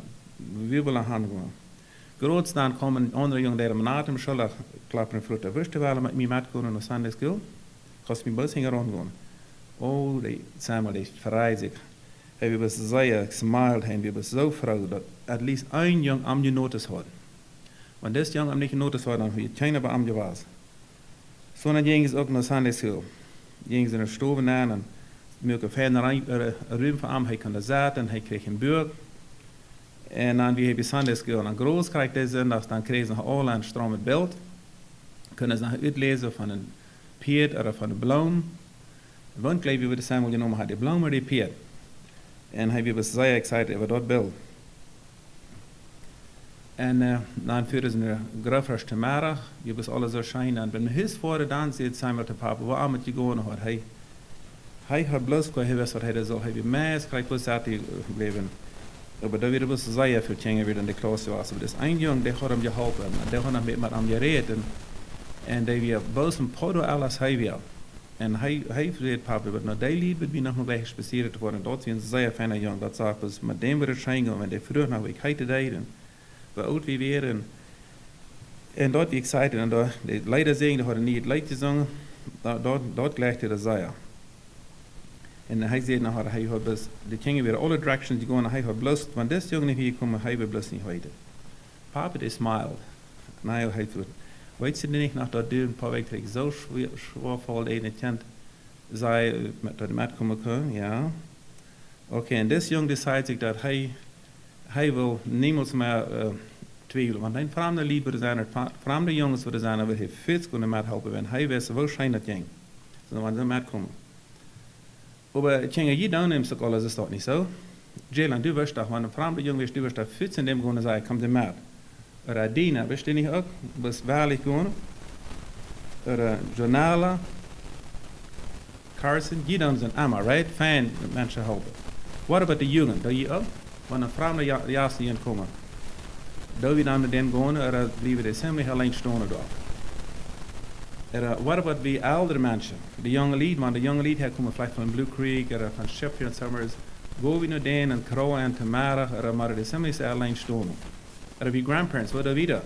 we willen gaan gaan. Groot dan komen andere jongen daar na hem schuldig klappen voor de wist wel met mij met gaan naar Sunday school. Kost me best hingen rondgaan. Oh, die Samuel die verrijdt zich. Hij was zeer gesmild, hij was zo vrolijk dat at least een jong am je notice had. Want deze jong am niet genotice had, dan hoe je geen bij am je was. Zo dan ging ze ook naar Sunday school. Ging ze naar stoven aan en milke fijne ruimte voor am, hij kon daar zaten, hij kreeg een buurt. En dan wie heb je Sunday school, en dan groot krijgt hij zondags, dan kreeg ze alle een stroom met beeld. Kunnen ze nog uitlezen van een peert of van een bloem. Want gleich wie we de Samuel genomen had, die bloem of die peert. En hij was zeer excited over dat beeld. En dan führte ze naar Grafrasch te Mara, je was alles zo schijn. En wenn his vader dan zegt Samuel te papa, waar moet je gaan had, hij had bloos qua hij wist wat hij zo, hij wie meest krijgt bloos uit die leven. Aber da wird es sehr viel Dinge wieder in der Klasse was. Aber das ein Junge, der hat ihm geholfen, der hat mit ihm geredet und der wir bloß ein Podo alles hij will. Und hij versteht Papa, aber nach der Lied wird mir noch mal gleich spaziert worden. Dort sind sie sehr feiner Junge, das sagt, dass mit dem wird es scheinen, wenn der früher noch ich heute deiden, wie alt wie wären. Und dort wie excited und dort die Leider singen, der hat nie Leid gesungen, dort gleicht er das sehr. En hij zei naar hij had dus de dingen weer alle directions die gaan, hij had bloos, want deze jongen hier komen, hij wil bloos niet weten. Papa die smiled. Nou, hij zei, weet je niet nach dat deur een paar weken terug zo schwer valt een kind, zij met dat met komen kunnen, ja. Oké, en deze jongen decideert zich dat hij wil niemals meer twijfelen, want een vreemde lied zijn er, vreemde jongens worden zijn, er wil hij veel kunnen met helpen, en hij wist wel schijn dat ging. Zo, wanneer ze met komen. Aber ich denke, jeder nimmt sich alles, ist doch nicht so. Jalen, du wirst doch, wenn ein fremder Junge ist, du wirst doch 14 dem gehen und sagen, komm dir mit. Oder Dina, wirst du nicht auch, bist wahrlich gehen. Oder Jonala, Carson, jeder sind immer, right? Fein, Menschen helfen. What about the Jugend? Da je auch? Wenn ein fremder Jahr hier kommen, da wir dann mit denen gehen, oder bleiben die ziemlich allein stehen dort. What about the elder mensen? De jonge lied, want de jonge lied komen vielleicht van Blue Creek of van Sheffield Summers. Go we naar den en Kroa en Tamara, maar de semmes alleen stonden. Of wie grandparents, wat wieder?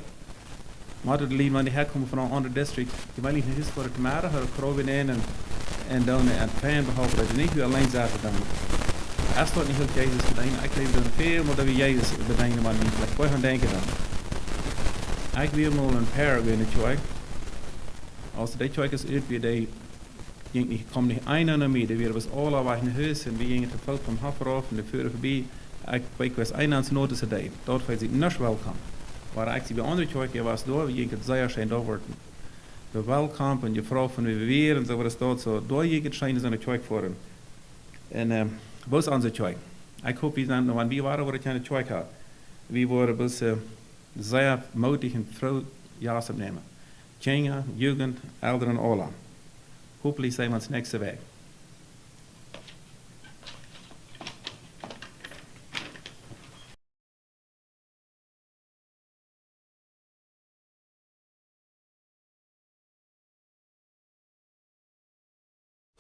Maar de lied, want die komen van een ander district. Je weet niet eens voor Tamara, of Kroa en dan en Pan behalve dat je niet weer alleen zaten dan. Als dat niet heel Jezus bedenken, ik leef dan veel, maar dat we Jezus bedenken, maar niet. Wat gaan denken dan? Ik wil maar een paar winnen, joh. Als de Tjojkes uit wie die kommt nicht einer nach mir, die wir was alle war in Haus und wir gingen zu Volk vom Hafen rauf und die Führer vorbei. Ich weiß einer ans Notice da. Dort war sie nicht willkommen. Aber ich sie bei anderen Tjojkes was da, wir gingen sehr schön da worden. Wir willkommen und die Frau von wie wir und so war das dort so. Da gingen scheinen so eine Tjojk voran. Und was unsere Tjojk? Ich hoffe, wir sind, wenn wir waren, wo ich eine Tjojk hatte. Wir waren bis sehr mutig und froh, ja zu nehmen. Kinder, Jugend, Eltern, alle. Hopelijk zijn we ons nächste weg.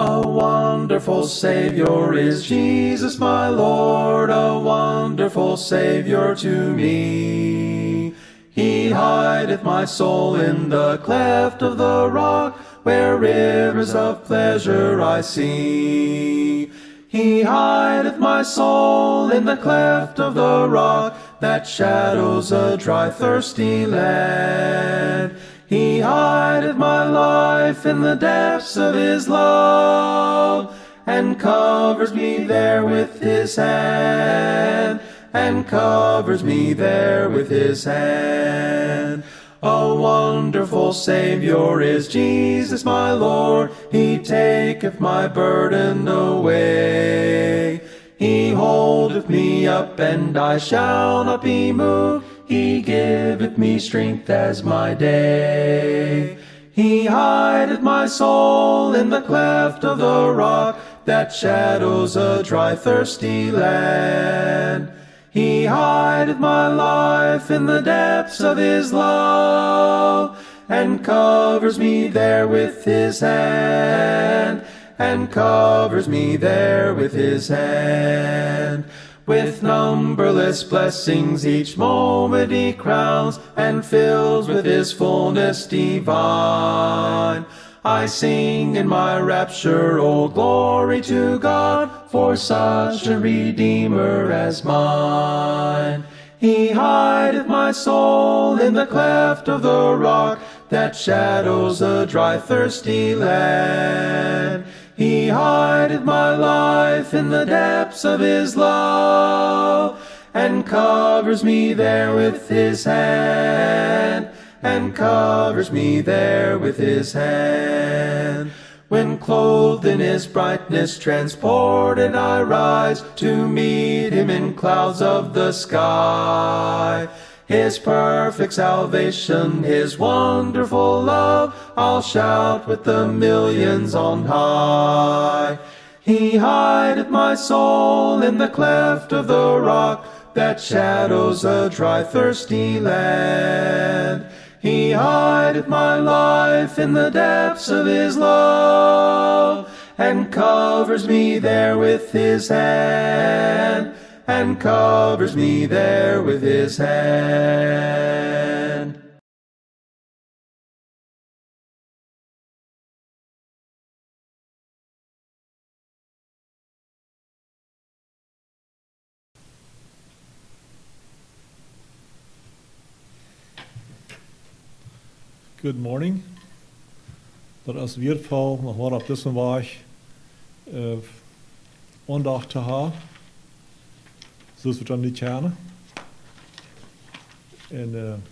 A wonderful Savior is Jesus my Lord, a wonderful Savior to me. He hideth my soul in the cleft of the rock, where rivers of pleasure I see. He hideth my soul in the cleft of the rock, that shadows a dry, thirsty land. He hideth my life in the depths of his love, and covers me there with his hand, and covers me there with his hand. A wonderful Savior is Jesus my Lord, he taketh my burden away. He holdeth me up, and I shall not be moved. He giveth me strength as my day. He hideth my soul in the cleft of the rock, that shadows a dry, thirsty land. He hideth my life in the depths of his love, and covers me there with his hand, and covers me there with his hand. With numberless blessings each moment he crowns, and fills with his fullness divine. I sing in my rapture, oh glory to God, for such a Redeemer as mine. He hideth my soul in the cleft of the rock, that shadows a dry, thirsty land. He hideth my life in the depths of his love, and covers me there with his hand, and covers me there with his hand. When clothed in his brightness, transported I rise, to meet him in clouds of the sky. His perfect salvation, his wonderful love, I'll shout with the millions on high. He hideth my soul in the cleft of the rock, that shadows a dry, thirsty land. He hideth my life in the depths of his love, and covers me there with his hand, and covers me there with his hand. Good morning. Dat is in ieder geval nog wat op deze weg aandacht te hebben. Zoals we dan niet kennen. En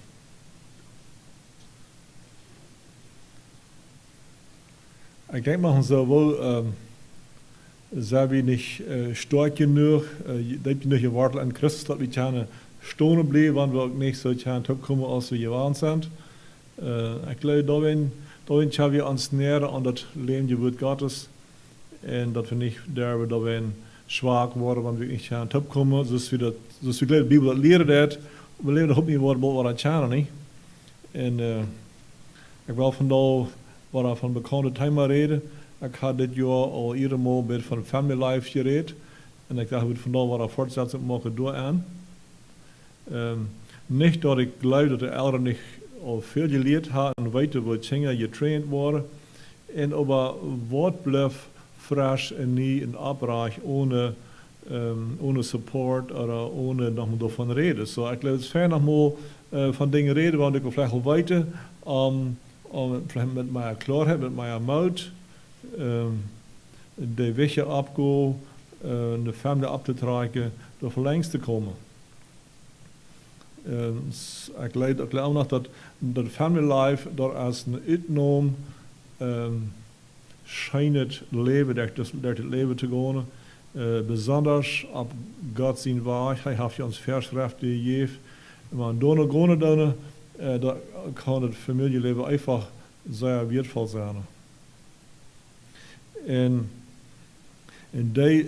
ik denk maar zo wel, zijn we niet sterk genoeg, dat we niet geworteld in Christus, dat we kunnen stonen blijven, want we ook niet zo kunnen terugkomen als we gewend zijn. Ik geloof daarin gaan we ons nähern aan dat leven woord Gottes, en dat we niet daarin zwak worden, want we niet gaan terugkomen, zoals we de Bijbel dat leren dat, we leven er ook niet worden, wat we aan niet. En ik wil vandaag wat van bekende thema reden. Ik had dit jaar al iedere maal van family life gereed, en ik dacht we vandaag wat voortzetten mogen doen aan. Niet dat ik geloof dat de ouderen niet al veel geleerd hebben en weten wat dingen getraind worden, en aber wat blijft fresh en niet een opdracht ohne support oder ohne nog maar davon reden. So, ik geloof het is fijn nog maar van dingen reden, want ik wil vielleicht wel weten, vielleicht met mijn klaarheid, met mijn moed, de weg opgaan, de familie op te trekken, door verlengst te komen. Ik geloof ook nog dat family life daar als een uitnoom schijnt leven, door het leven te gaan. Besonders op God zijn weg, hij heeft ons Verschriften gegeven. Maar door nog gaan dan kan het familieleven einfach zeer waardevol zijn. En die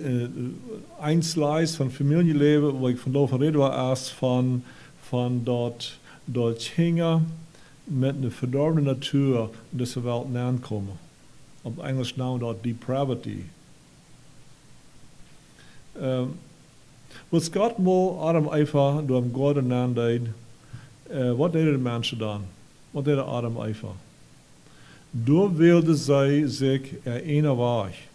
eindslays van familieleven, waar ik vandaag van reden was, van dat Kinder met een verdorven natuur in deze wereld aankomen. Op Engels naam dat depravity. Wat Gott mal Adam Eva door hem God en aandeed, wat deden de mensen dan? Wat deden Adam Eva? Door wilden zij zich ene weg.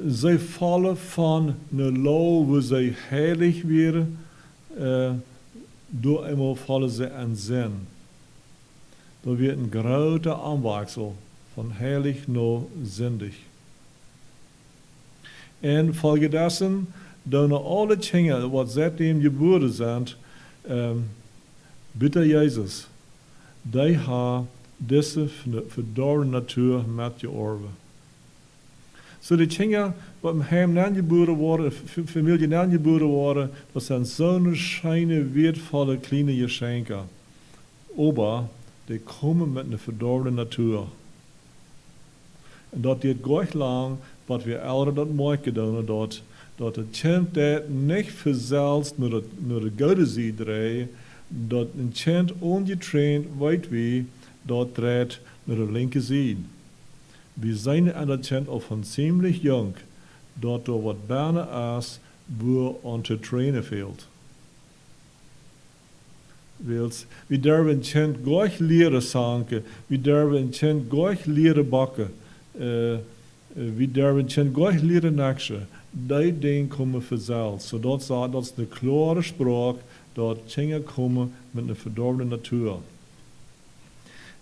Zij vallen van een law waar zij heilig werden, door eenmaal vallen ze aan zin. Er wird een grote aanwaksel van heilig naar zindig. En folgedessen, dan alle dingen wat seitdem geboren zijn, bitte Jezus, die ha deze verdorven natuur met je oren. So die dingen wat hem aangeboren worden, familie aangeboren worden, dat zijn zo'n schijne, wertvolle kleine geschenken. Aber die komen met een verdorven natuur. En dat dit gleich lang, wat we elder dat mooi gedaan dat het kind dat niet verzelfs naar de goede zijde draait, dat een kind ongetraind weet wie dat draait naar de linker zijde. We zijn aan dat kind al van ziemlich jong, dat er wat bijna is, wo aan te trainen valt. We durven een kind gleich leren zanken, we durven een kind gleich leren bakken, we durven een kind gleich leren naksen. Die dingen komen vanzelf. So dat is de klare spraak, dat dingen komen met een verdorven natuur.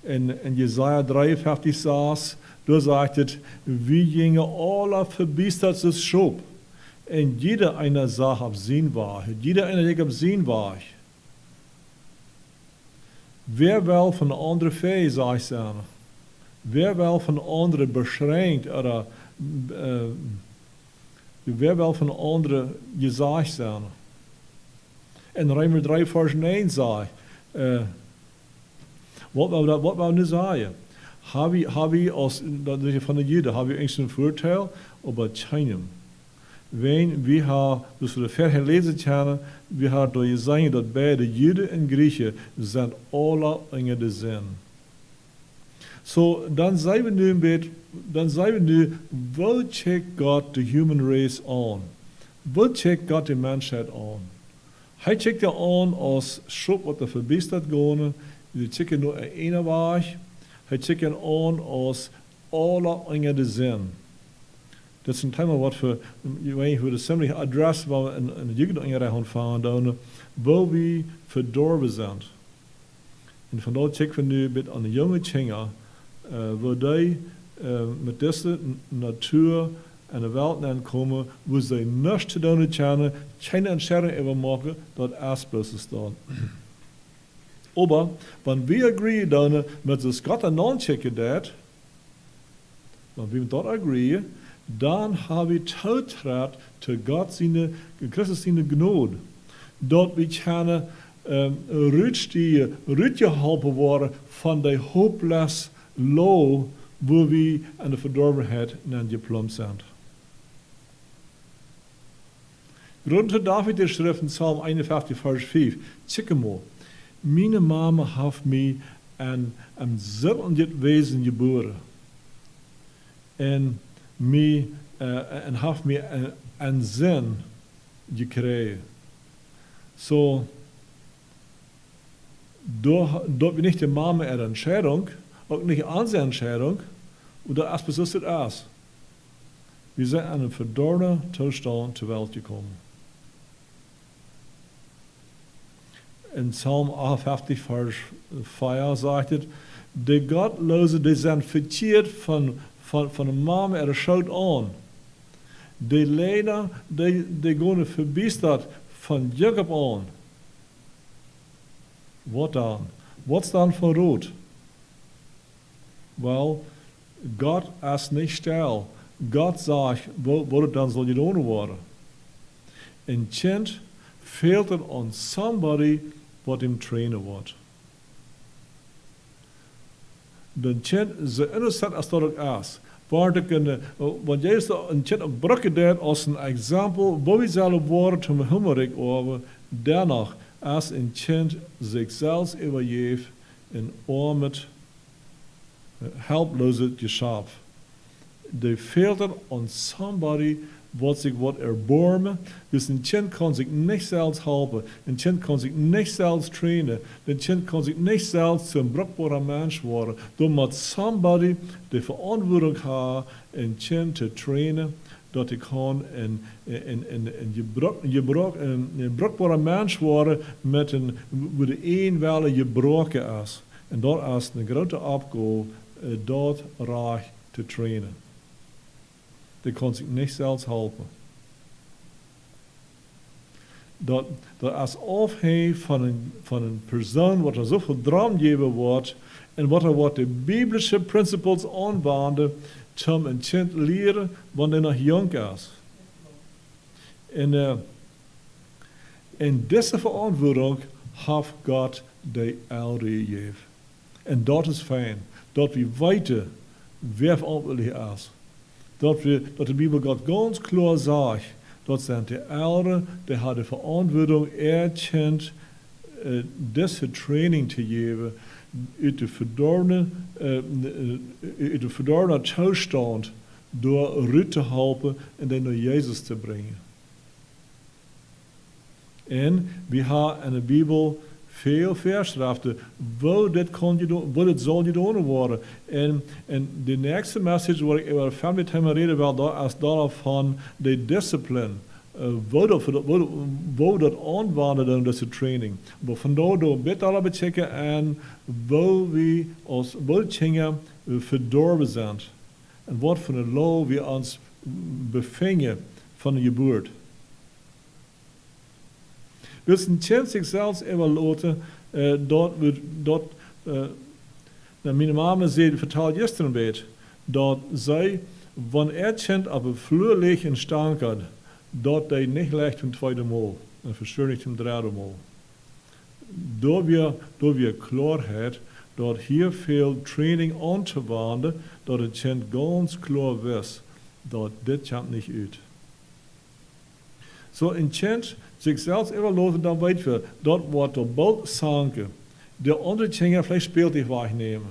In Jesaja 53 saß, daar zegt het, wie gingen alle verbiesterd als Schop. En jeder einer zag op zijn weg, jeder einer ging op zijn weg. Wer wel van de andere vee, zegt ze. Wer wel van de andere beschränkt, oder wer wel van de andere gezegd zijn. En Römer 3 vers 1 zegt, wat wou nu zeggen? Heb je als, dat is van de Juden, heb je eens een voordeel, aber keinem. Wenn wir haben, dus we de verder lezen kennen, we hebben door je zeggen dat beide Juden en Griechen zijn alle in de zin. So, dan zijn we nu, wat checkt God de human race aan? Wat checkt God de mensheid aan? Hij checkt er aan als schop wat er verbeterd gaan, hij checkt nur een weg, hij checkt er aan als alle in de zin. Dat is een thema wat we, je weet hoe de ziemlich adres waar we in de jeugdingerecht ontvangen, waar we verdorven zijn. En vandaar checken we nu met aan de jonge kinderen, waar die met deze natuur en de wereld aankomen, waar ze niets te doen hebben, geen entscheiding over maken, dat erstens staat. Aber, wenn wir agree dan met de Gott en non-checken dat, wenn wir dat agree, dan hebben we toetrad te God zijn, Christus zijn genade. Dat we kunnen uitgeholpen worden van de hopeless law, waar we aan de verdorvenheid naar geplompt zijn. Rond David de schrift in Psalm 51 vers 5. Check mal. Meine Mama heeft mij aan zittend wezen geboren. En heeft mij een zin gekregen. So, dat we niet de Mama er Entscheidung, ook niet aan zijn Entscheidung, oder erst besitzt het erst. Wir sind an einem verdorrten Zustand zur Welt gekommen. In Psalm 58, vers 4 sagt het, de Gottlosen, die zijn verkeerd van de Mama er schuld aan. De Leider, die gaan verbiesterd van Jacob aan. Wat dan? Wat is dan voor rood? Wel, God is niet stil. God zegt wat het dan zal gedaan worden. Een kind fehlt het aan somebody wat hem trainen wordt. De kind zo interessant als dat ook is. Want jij is een kind ook brukken deed als een example, waar we zullen worden toen hummerig over, daarna als een kind zichzelf overgeeft en armet helplose geschaf. Die filtern on somebody wat zich wat erbarmen. Dus een kind kan zich niet zelfs helpen. Een kind kan zich niet zelfs trainen. Een kind kan zich niet zelfs zum bruikbare mens worden. Dan moet somebody de verantwoording hebben een kind te trainen. Dat hij kan een bruikbare mens worden met een, waar de een wel gebroken is. En dat is een grote opgave, dat reich te trainen. Die kan zich niet zelfs helpen. Dat is afhängig van een persoon wat er zoveel droom gegeven wordt en wat de biblische principes aanwenden om een kind leren wanneer hij nog jong is. En deze verantwoording heeft God de ouderen gegeven. En dat is fijn, dat we weten wie verantwoordelijk is. Dat de Bibel God ganz klar sagt, dat zijn de ouderen, die hadden verantwoording erkend, deze training te geven, uit de verdorven toestand, door eruit te helpen en dan naar Jezus te brengen. En we hebben in de Bibel veel verschriften, wat dit zal gedaan worden. En de nächste message, waar ik over veel met hem reden wil, dat is daarvan de discipline. Wo dat aanwenden dan deze training. Maar vandaar door beter bechecken en wo we als dingen verdorven zijn. En wat voor een law we ons bevingen van de geboorte. We zijn zichzelf evalueren mijn mama zei, vertelde gisteren weet, dat zij, wanneer kind op een vloer ligt en staan kan, dat hij niet ligt een tweede maal, en verstaan niet een derde maal. Door we klaarheid, dat hier veel training aan te wenden, dat het kind ganz klaar wist, dat dit komt niet uit. Zo een kind zichzelf evalueren, dan weten we, dat wordt er bald zanken. De andere dingen vielleicht speelt ich wahrnehmen.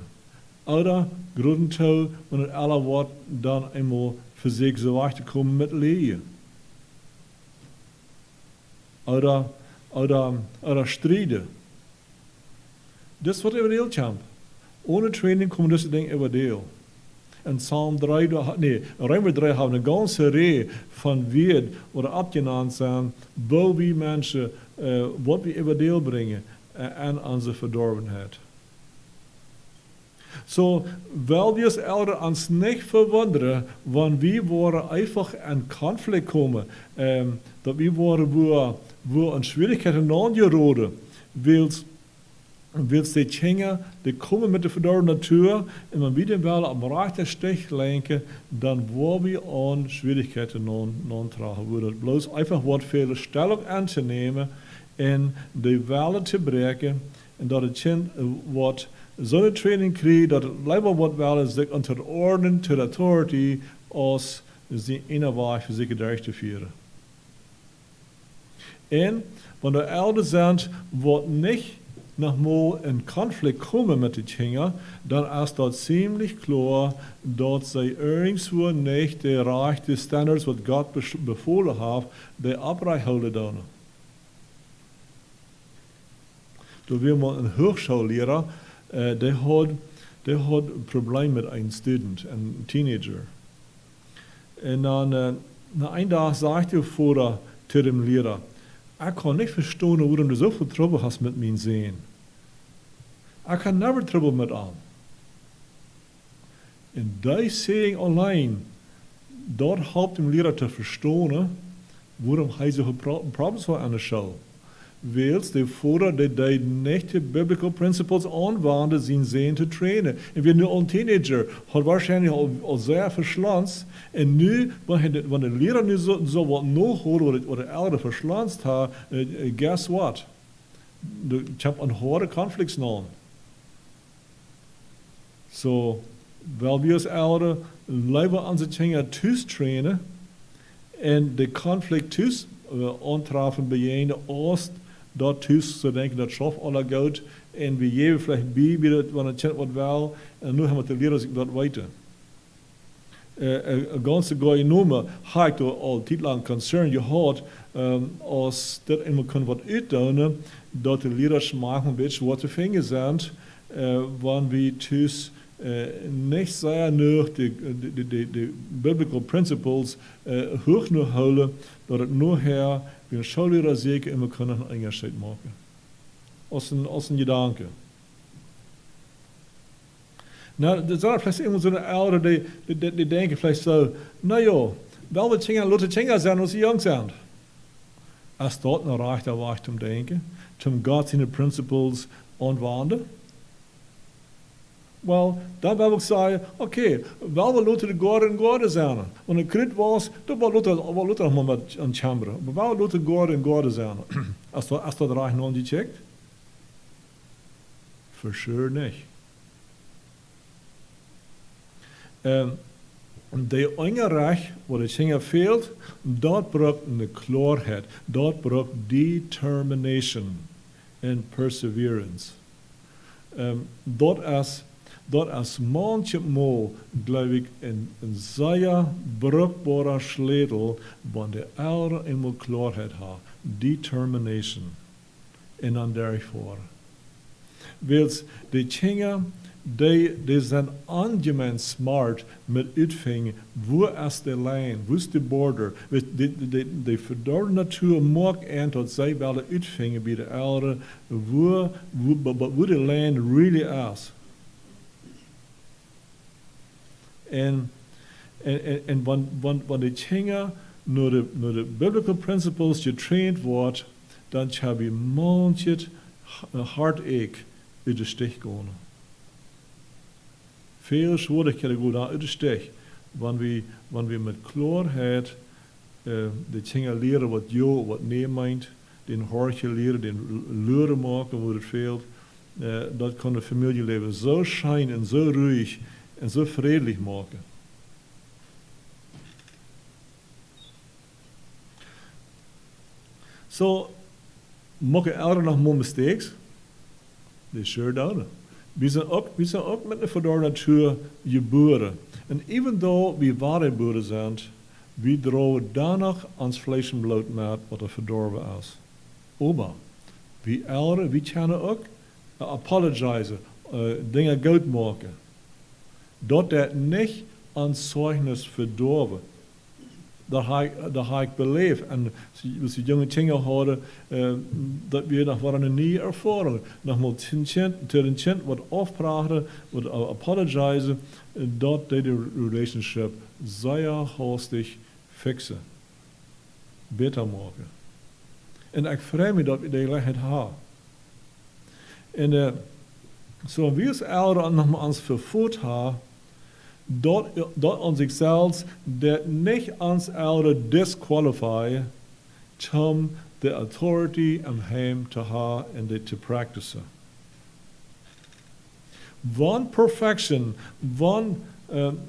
Oder Grundteil, wenn es alle Wort dann einmal für sich so weit zu kommen mit Lehen. Oder Stride. Das wird über Deel champ. Ohne Training kommen diese Dinge über Deel. In Psalm 3, Römer 3 haben eine ganze Reihe von Wert oder abgenannt sind, wo wir Menschen, was wir über Deel bringen. En onze verdorvenheid. So, weil wir als Eltern uns nicht verwundern, wenn wir einfach in Konflikt kommen, dass wir wo an Schwierigkeiten angeraten, willst die Kinder, die kommen mit der verdorvenen Natur, und wenn wir den wel am rechten Stich lenken, dann wollen wir an Schwierigkeiten tragen. Würden bloß einfach wat veel Stellung anzunehmen, en de wellen te breken en dat het kind wat zo'n training krijgt dat het blijkbaar wat wel is zich onderordnen to de authority als de ene weg voor zich recht te vieren. En wanneer de ouders zijn wat niet nogmaals in conflict komen met de kinderen, dan is dat ziemlich klar dat zij irgendwo niet de rechte standards wat God bevolen heeft, de oprecht houden dan. Da wir mal een Hochschullehrer, der hat ein Problem mit einem Student, einem Teenager. Und dann, na einen Tag sagte er vorher zu dem Lehrer, ich kann nicht verstehen, warum du so viel Trouble hast mit mir sehen. Ich kann never Trouble mit ihm. Und das Saying allein, dort helpt dem Lehrer zu verstehen, warum er so Problems hat an der Schule. Weil die Vorder die nicht die biblical principles anwenden, sind sehen zu trainen. Und wir nur ein Teenager hat wahrscheinlich al sehr verschlanzt. Und nu, wenn der Lehrer nu so was noch hat oder Eltern verschlanzt hat, guess what? Ich habe einen harten Konflikt noch. So, weil wir als Eltern lieber unsere Kinder trainen und den Konflikt antreffen bei jenen, als dort thuis zu denken, dat schaf aller goed, en we geven vielleicht bij, wie dat, wanneer het wat wel, en nu hebben we te leren zich dat weten. Een ganze goeie noemen, heb ik door al tijd lang concern gehad, als dat iemand kan wat uitdoen, dat de leerders maken een beetje wat te vinden zijn, wanneer we thuis niet zeer nog de biblical principles hoog nog houden, dat het nog her, wie een schouwleraar zeker, en we kunnen een onderscheid maken. Als een gedanke. Nou, er zijn vielleicht iemand zo'n ouder die denken vielleicht zo, nou joh, wel wat dingen laten dingen zijn als ze jong zijn. Als dat nou recht wacht om denken, om God zijn principles aanwenden. Wel, dan wil ik zeggen, oké, wel we laten de God en God zijn. Want een krit was, dan we laten nog maar een chamberen. Maar wel laten God en God zijn. Als dat recht nog niet checkt? For sure niet. De ongerecht, wat het zingen veelt, dat brengt de klaarheid, dat brengt determination en perseverance. Dat is manchmal, geloof ik, een zeer bruikbare sleutel, wanneer de ouder eenmaal klaarheid heeft. Determination. En dan daarvoor. Wils de dingen, die zijn ongemeen smart met uitvingen, waar is de lijn, waar is de border. De verdorde natuur maakt aan dat zij wel uitvingen bij de ouderen, waar de lijn really is. En wanneer de dingen naar de biblical principles getraind wordt, dan heb je manchhet heartache uit de stich gaan. Veel schwierigheden gaan uit de stich, wanneer we met klaarheid de dingen leren wat jo, wat nee meint, den hartje leren, den leren maken waar het veelt, dat kan het familieleven zo schijn en zo ruhig en zo vredelijk maken. So, maken ouderen nog more mistakes? Die sure doen. We zijn ook met de verdorde natuur geboren. En even though we ware boeren zijn, we drogen danach ons vlees en bloed met wat er verdorven is. Maar, we ouderen, we kunnen ook apologizen, dingen goed maken. Dat niet aan zeugnis verdorven. Dat heb ik beleefd. En als die jonge dingen hadden, dat we nog waren niet ervaren. Nog maar tegen kind wat afpraten, wat apologizen, dat de relationship zeer hastig fixen. Beter maken. En ik vrees me dat we die gelegenheid hebben. En zo wie als ouderen nog maar ons vervoerd hebben, dat ons zichzelf dat niet ons ouderen disqualifieren om de authority om hem te hebben en dit te practicen. Van perfection, van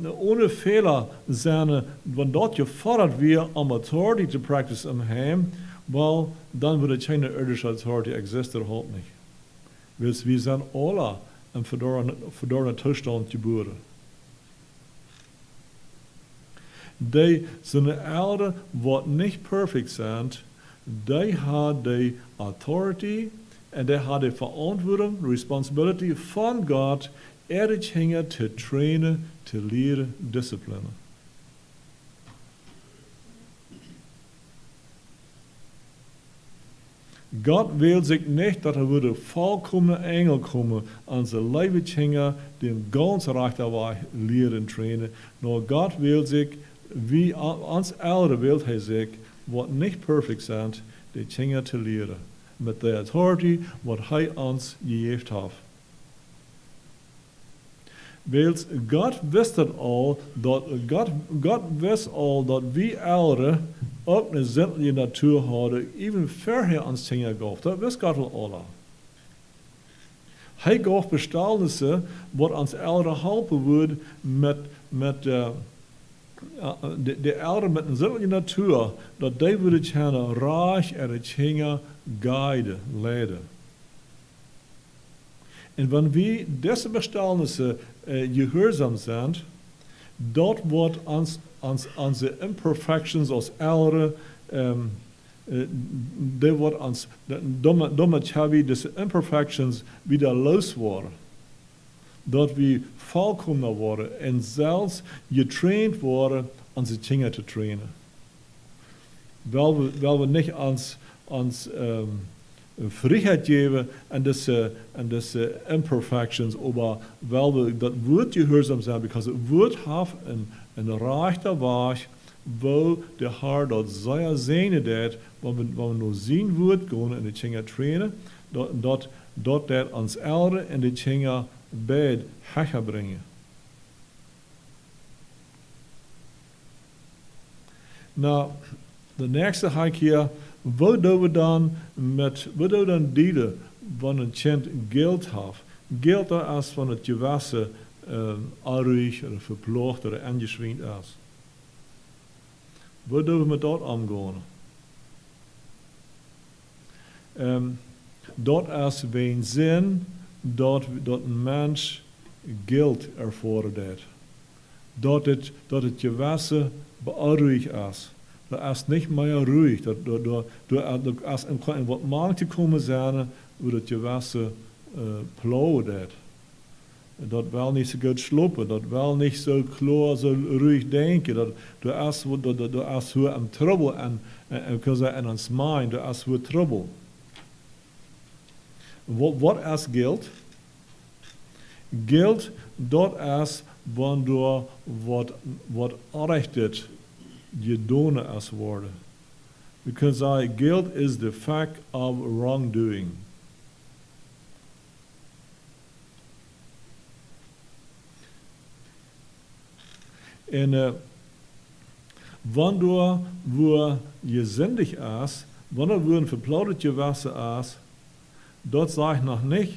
ohne Fehler zijn, wanneer dat gefordert wird, om authority te practicen om hem, wel, dan würde keine irdische authority existeren halt nicht. Wir sind alle im verdorrenen Zustand geboren. Die zijn ouderen wat niet perfect zijn, die hebben de authority en die hebben de verantwoording, responsibility van God, de dingen te trainen, te leren, discipline. God wil zich niet dat de volkommene engel komen aan zijn leven dingen, die een ganz rechterweg leren trainen. Maar God wil zich, wie ons ouderen wil hij zich, wat niet perfect zijn, die dingen te leren. Met de authority wat hij ons gegeven heeft. Want God wist het al, God wist al dat we ouderen ook een zindelijke natuur hadden, even voor hij ons dingen gaf. Dat wist God al. Hij gaf bestelnissen wat ons ouderen helpen would met de Eltern met een zulke natuur, dat die willen gerne reich en het dingen guiden, leiden. En wanneer we deze bestellnissen gehoorzaam zijn, dat wordt onze imperfections als Eltern, die wordt ons, damit hebben we deze imperfections wieder los worden. Dat we volkomen worden en zelfs getraind worden onze dingen te trainen. Weil we niet ons vrijheid geven en deze imperfections, aber weil we dat woord gehoorzaam zijn, because het woord heeft een rechte weg, wo de Heer dat zeer zene deed, wanneer we nur zien woord gaan en de dingen trainen, dat ons Eltern en de dingen bij het hek brengen. Nou, de nächste hek hier, wat doen we dan dienen wanneer een kind geld heeft? Geld als van het gewassen aanruig of verploegd of aangeschreven is. Wat doen we met dat omgaan? Dat is een zin dat een mens geld ervoor deed. Dat het gewassen bearuig is. Dat is niet meer ruhig. Dat als in wat maand te komen zijn, wordt het gewassen ploegen deed. Dat wel niet zo goed slopen, dat wel niet zo klaar, zo ruhig denken. Dat is hoe een trouble en ons mind, dat is hoe trouble. Wat is geld? Geld, dat is wanneer wat rechtet gedaan is worden. We kunnen zeggen, geld is the fact of wrongdoing. En wanneer we gezindig is, wanneer we een verplauderd gewassen is, dat zegt nog niet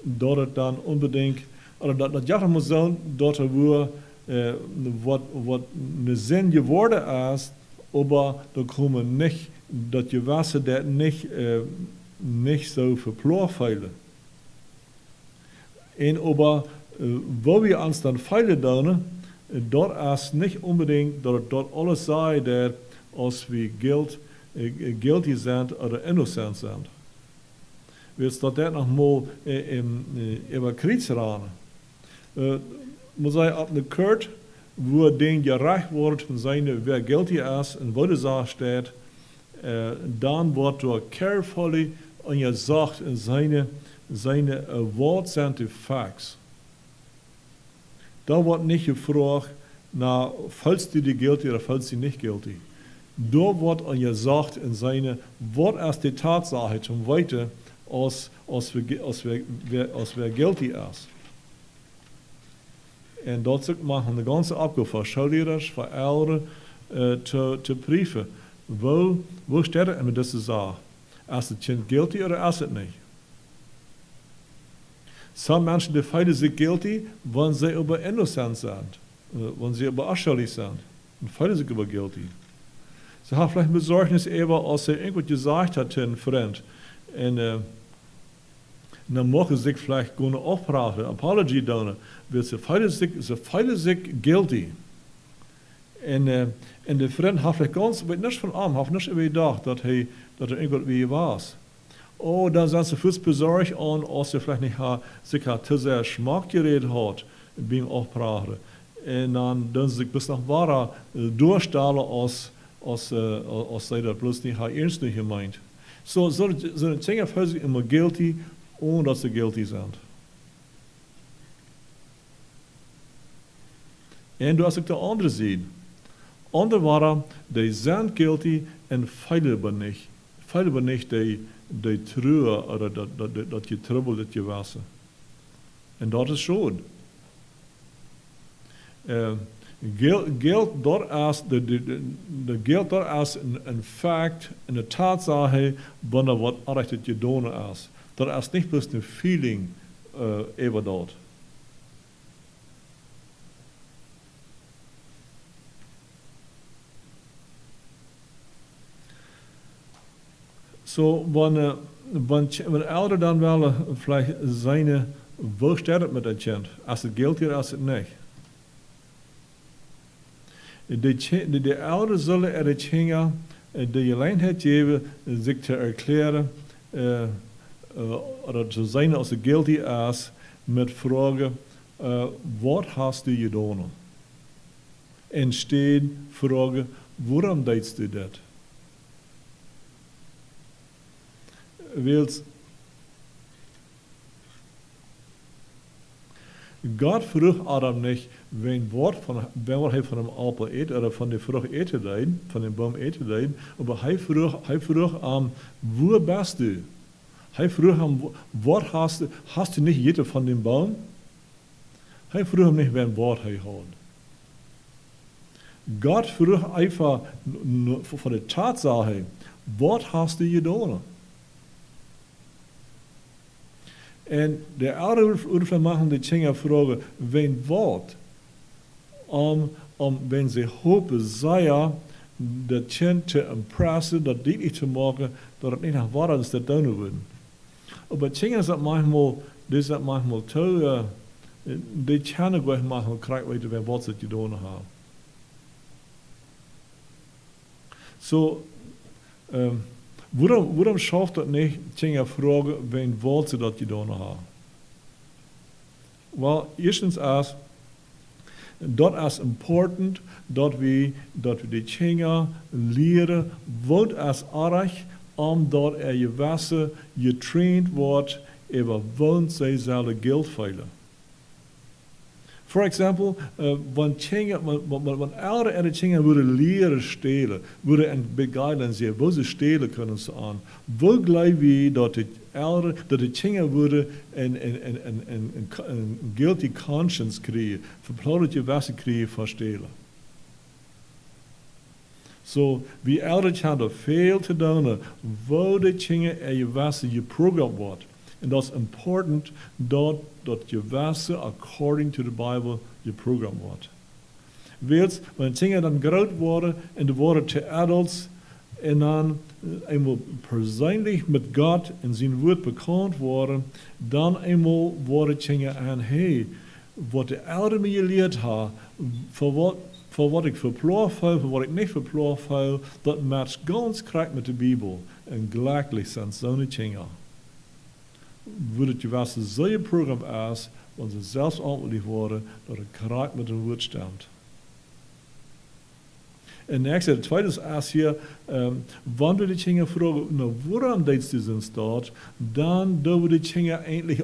dat het dan unbedingt, oder dat jagen moet zijn dat we wat een zin geworden is, aber da komen niet, dat gewassen dat niet zo verploegd voelen. En aber wo wir uns dann feilen doen, dat is niet unbedingt dat alles sei dat als we guilty zijn oder innocent zijn. We staan dat nog mal über Kriegsranen. Man sagt, ab eine Kurt, wo den gerecht wordt van zijn, wer guilty is en wat de zaak staat, dan wordt door carefully en je zegt in zijn woord zijn de facts. Da wordt niet gevraagd, nou, valt die guilty of valt die niet guilty. Da wordt an gesagt in seine, wat is die Tatsache zum Weiter, als wer guilty is. En dat machen de ganze Abgabe von Schulleiders, von Eltern te prüfen. Wo steht er in dieser Sache? Ist das Kind guilty oder ist es nicht? Some Menschen die fühlen sich guilty, wenn sie über innocent sind, wenn sie über unschuldig sind. Und fühlen sich über guilty. Sie haben vielleicht Besorgnis über, als sie irgendwas gesagt hat zu einem Freund. Und dann machen sie sich vielleicht gerne aufbrachen, Apology doen. Sie fühlen sich guilty. Und der Freund hat vielleicht ganz, weet nichts von ihm, hat nicht übergedacht, dass er irgendwas wie war. Oh, dann sind sie fürs besorgt und als sie vielleicht nicht sich zu sehr Schmack geredet hat, beim Aufbrachen. Und dann sie sich bis nach Wara durchstellen, als sie das bloß nicht ernst nicht gemeint. So eine Dinge fühlen sich immer guilty, ohne dass sie guilty sind. Und du hast auch der andere sehen. Andere waren, die sind guilty und feilen aber nicht. Feilen aber nicht die Trühe oder das Getrubbel, das Gewassen. Und das ist schon. Geld dort ist ein Fakt, eine Tatsache, wenn er was richtig getan ist. Das ist nicht bloß ein Feeling über dort. So, wenn Eltern dann wel vielleicht seine, wo steht het met dat kind? Als het gilt hier, als het niet. De ouders zullen er het hingen, de gelegenheid geven zich te erklären, oder zu sein, als het gilt hier is, met vragen, wat hast du gedaan? En steeds vragen, waarom deed je dat? Wils, Gott vroeg Adam nicht, wenn hij van dem Apel eet, oder von der Frucht eten deed, von dem Baum eten deed, aber hij vroeg wo bist du? Hij vroeg wat hast du nicht gegeten von dem Baum? Hij vroeg hem nicht, wenn Wort hij had. Gott vroeg einfach von der Tatsache, was hast du gedaan? En de ouders machen die Kinder vragen, wen wat? Wenn sie hopen, zij dat kind te impressen, dat duidelijk te maken, dat het niet naar waar is dat doen worden. Maar Kinder zijn manchmal toe, die kunnen gewoon manchmal krijgen weten, wen wat ze gedaan hebben. So, waarom schafft dat niet Kinder vragen, wen wat ze dat gedaan hebben? Wel, eerstens dat is important dat we de Kinder leren wat is erg, omdat gewassen getraind wordt over wat zij zullen geld veilen. For example, wenn Eltern en de Kinder würden leren stelen, würden een begeleiden zien, wo ze stelen kunnen ze aan. Wo glauben wir, dat de Kinder würden een guilty conscience krijgen, verplaudert gewassen krijgen van stelen. So, wie Eltern hebben veel te doen, wo de Kinder gewassen geprogrammeerd wordt. En dat is important dat gewassen according to the Bible geprogrammeerd wordt. Wils, wanneer Kinder dan groot worden en de worden te adults en dan eenmaal persoonlijk met God en zijn woord bekend worden, dan eenmaal worden Kinder aan, hey, wat de ouderen me geleerd hebben, voor wat ik verplaatst heb, voor wat ik niet verplaatst heb, dat matcht ganz correct met de Bijbel. En gelijkelijk zijn zo'n Kinder. Würde het gewassen zo geprogrammeerd is, want ze zelfs antwoordelijk worden, dat het correct met een woord stemt. En de tweede is hier, wanneer de Kinder vragen, nou, waarom deed je zijn staat, dan doen we de Kinder eindelijk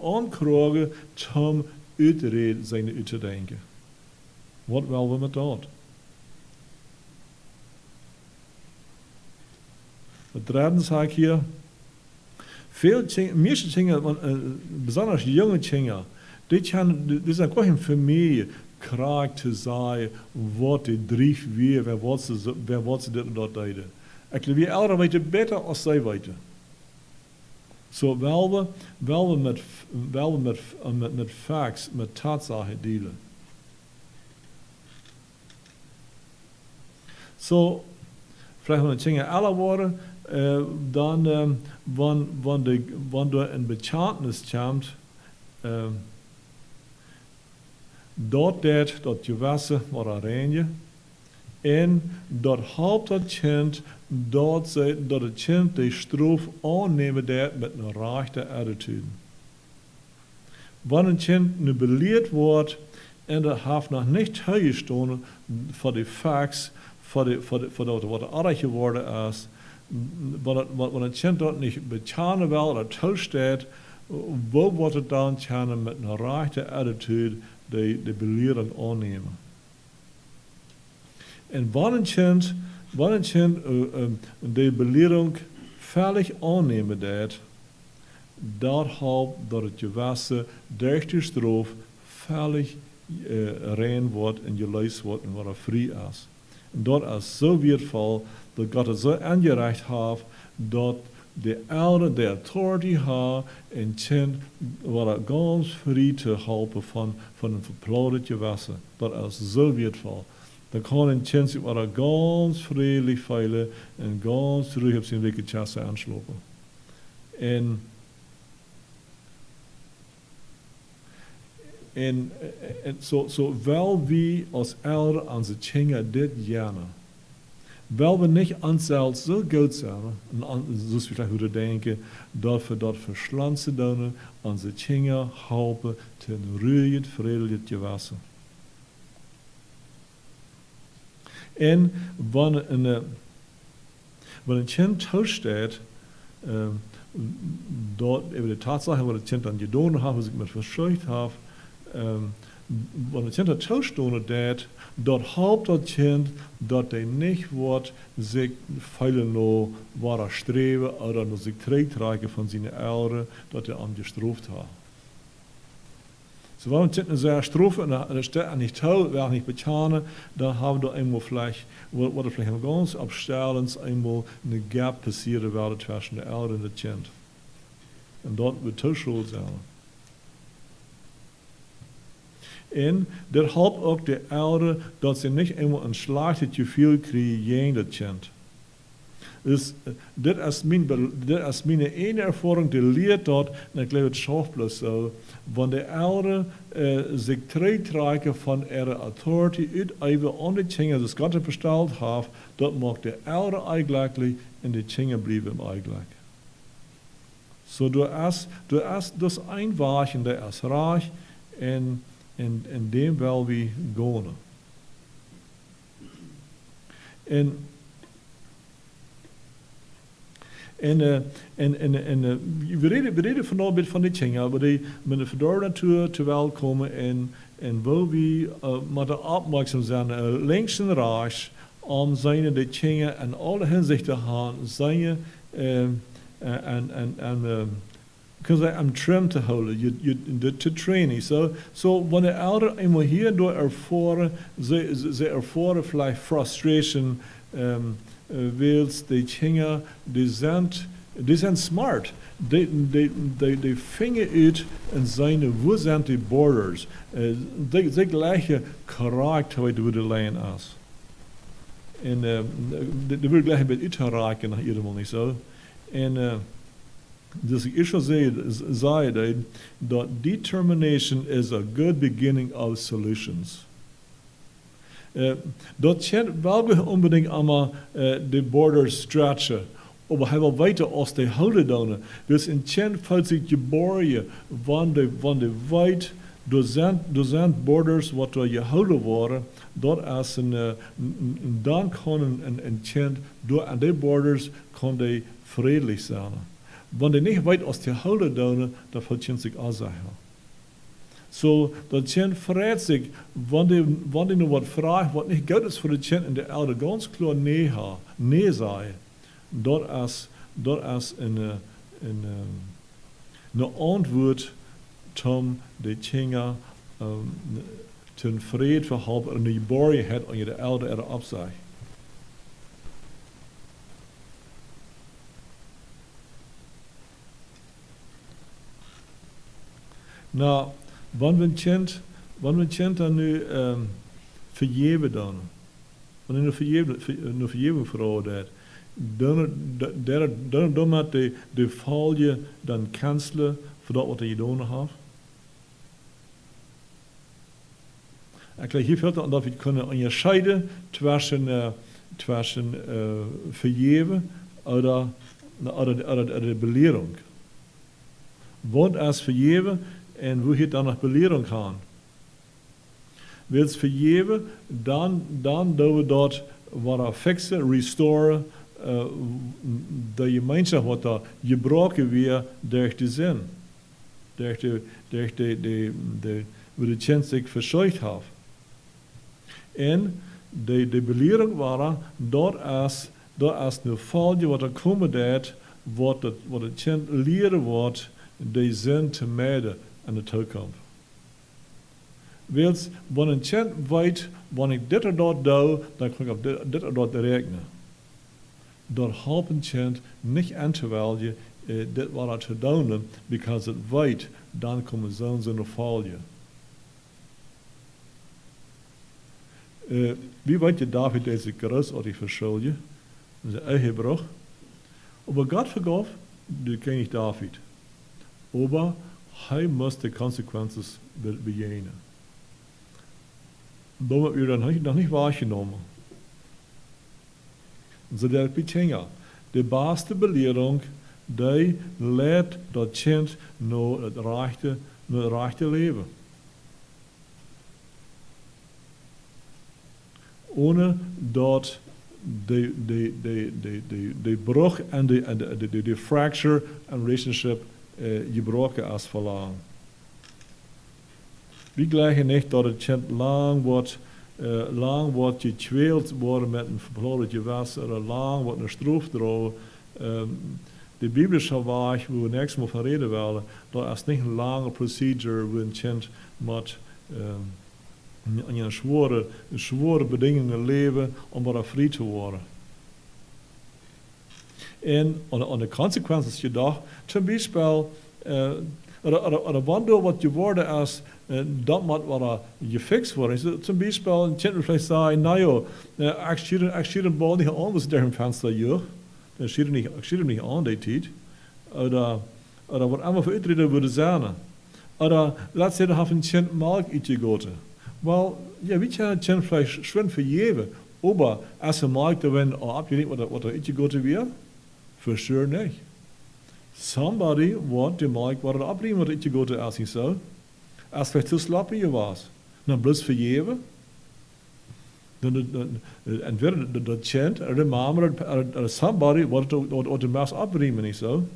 aankrijgen, om uit te reden, zijn uit te denken. Wat willen we met dat? Het derde zeg ik hier, meeste Kinder, besonders jonge Kinder, die zijn gewoon een familie, krijgt te zeggen wat de drijf weer, wat ze dit en dat deden. Ik geloof, wie ouderen weten beter als zij weten. Zo wel we met facts, met tatsachen delen. Zo, vielleicht wenn die Kinder älter worden, dann, wenn du ein Bekenntnis kommt, dat gewassen maar reinen, en dat helpt dat kind, dat het kind de straf aannemen deed met een rechte attitude. Wanneer een kind nu beleerd wordt, en dat heeft nog niet toegestaan voor de facts, voor wat er aardig geworden is, wanneer een kind dat niet bekennen wil, dat toestaat, wo wordt het dan kunnen met een rechte attitude de belering aannemen. En wanneer een kind de belering veilig aannemen deed, dat helpt dat het gewassen door de straf veilig rein wordt en geleid wordt en waar vrij is. En dat is zo waardevol dat God het zo aangereicht heeft dat de ouderen de authority hebben en kind waar ganz vrij te helpen van een verplauderd gewassen. Dat is zo waardevol. dan kan een kind zich maar ganz vredelijk veilen en ganz ruhig op zijn weken chasse aanslopen. En so wel wie als Eltern an sie Kinder dit gerne. Weil wir nicht onszelf so gut zijn, so vielleicht würde denken, dat we dat verschlanzen doen, onze Kinder helpen ten ruhig, vredelijk gewassen. En wanneer een kind thuis staat, dort über die Tatsache, wat het kind dan gedaan heeft, was ik met verscheucht heb, wanneer het kind thuis staat, dat helpt dat kind dat hij niet wordt zich feilen no waar streven, oder nur sich trekken van zijn ouderen, dat hij angestraft heeft. So, wenn wir eine sehr Strophe und der steht nicht toll, wäre nicht bezahlen, dann haben wir einmal vielleicht, oder vielleicht ganz abstellend einmal eine Gap passieren werden zwischen der Eltern und dem Kind. Und dort wird es schuld sein. Und das helpt auch die Eltern, dass sie nicht einmal ein schlechtes Gefühl kriegen gegen das Kind. Dus dit is mijn ene ervaring, die leert dat, en ik geloof het schafft bloß so, wanneer de ouderen zich terugtrekken van ihre authority uit even aan de dingen die Gott besteld heeft, dat maakt de ouderen eigenlijk en de dingen blijven eigenlijk. So du hast das Einwachen, der ist reich, en dem wel wie gaan. En we reden vanavond van die dingen, waar die met de verdorde natuur te welkomen en waar we met de opmerkzaam zijn, links en rechts, om zijn de dingen en alle hinzichten gaan, zijn kunnen zij aan trim te houden, te trainen. So wanneer ouderen eenmaal hierdoor ervaren, ze ervaren vielleicht frustration, wils die Kinder, die sind smart. Die vingen uit en zijn, wo zijn die borders? Die gleiche karakter wat we de lijn als. En die wil gleich met uitgeraken nach iedereen niet zo. En dus ik schon zei dat determination is a good beginning of solutions. Dat kent wel we unbedingt allemaal de borders stretchen, aber hij wil weiter als de houden doen. Dus in kent valt zich geboren, wanneer weit, door zijn borders wat er gehouden worden, dat als dan kan een kent, door aan de borders kan hij vredelijk zijn. Wanneer niet weit als de houden doen, dan valt kent zich aanzeggen. So, dat kind verrät sich, wanneer nu wat vraagt, wat niet goed is voor het kind, en de ouder ganz klar nee zei, dat is een antwoord om de kinderen ten vrede verhelpen en de geborgenheid aan je de ouder erop zei. Nou, wanneer een kind dan nu vergeven dan, wanneer een vergeving vraagt, dan moet de valje dan cancelen voor dat wat hij gedaan heeft. Ik hier fällt aan dat we kunnen onderscheiden tussen vergeven oder de belering. Want als vergeven en hoe het dan naar belering gaan. Wil je vergeven, dan doen we dat wat fixen, restoren, de gemeenschap wat daar gebroken weer door de zin. Door hoe de kind zich verscheucht heeft. En de belering waren, dat is een foutje wat er komen deed, wat het kind leren wordt, de zin te mijden aan de toekomst. Wils, wanneer een kind weet, wanneer ik dit of dat doe, dan kan ik op dit of dat rekenen. Dat helpt een kind niet aan terwijl je dit wat te doen, because het weet, dan komen zo'n valje. wie weet je David deze großartig verschuldigd? Zijn eigen bruch. Aber Gott vergab den König David. Aber er muss die Konsequenzen begehen. Damit wir dann noch nicht wahrgenommen. So der Pichenya. Die beste Belehrung, die leidt dat Kind naar het rechte leven. Ohne dat de brug en de fracture en relationship gebroken is verlang. We gleichen niet dat het kind lang wordt gekweld worden met een verloren gewas, of lang wordt een stroef drogen. De biblische weg, waar we niks meer van reden willen, dat is niet een lange procedure waar een kind met een zware bedingingen leven om maar vrij te worden. En aan de consequenties gedacht, zum Beispiel, wanneer wat geworden is, dat moet wat gefixt worden. Zum Beispiel, een kind vielleicht zeggen, nou ja, ik schiet een bal niet aan, was der im Fenster jeugd. Dan schiet hem niet aan, die tijd. Oder wat allemaal voor uitreden würde zijn. Oder, laat zeggen, dat een kind melk uitgegoten. Wel, ja, weet je, een kind vielleicht schwimmt verjeven. Aber, als een melk daarin abgelegt wat er uitgegoten wird, für sure nicht. Somebody want die melk wat er abnemen wat uitgegoten is niet zo. Als vielleicht zu sloppy je was. Dan bloß verjeven. Entweder dat kind, of de mama, of somebody wat de mas abnemen niet zo.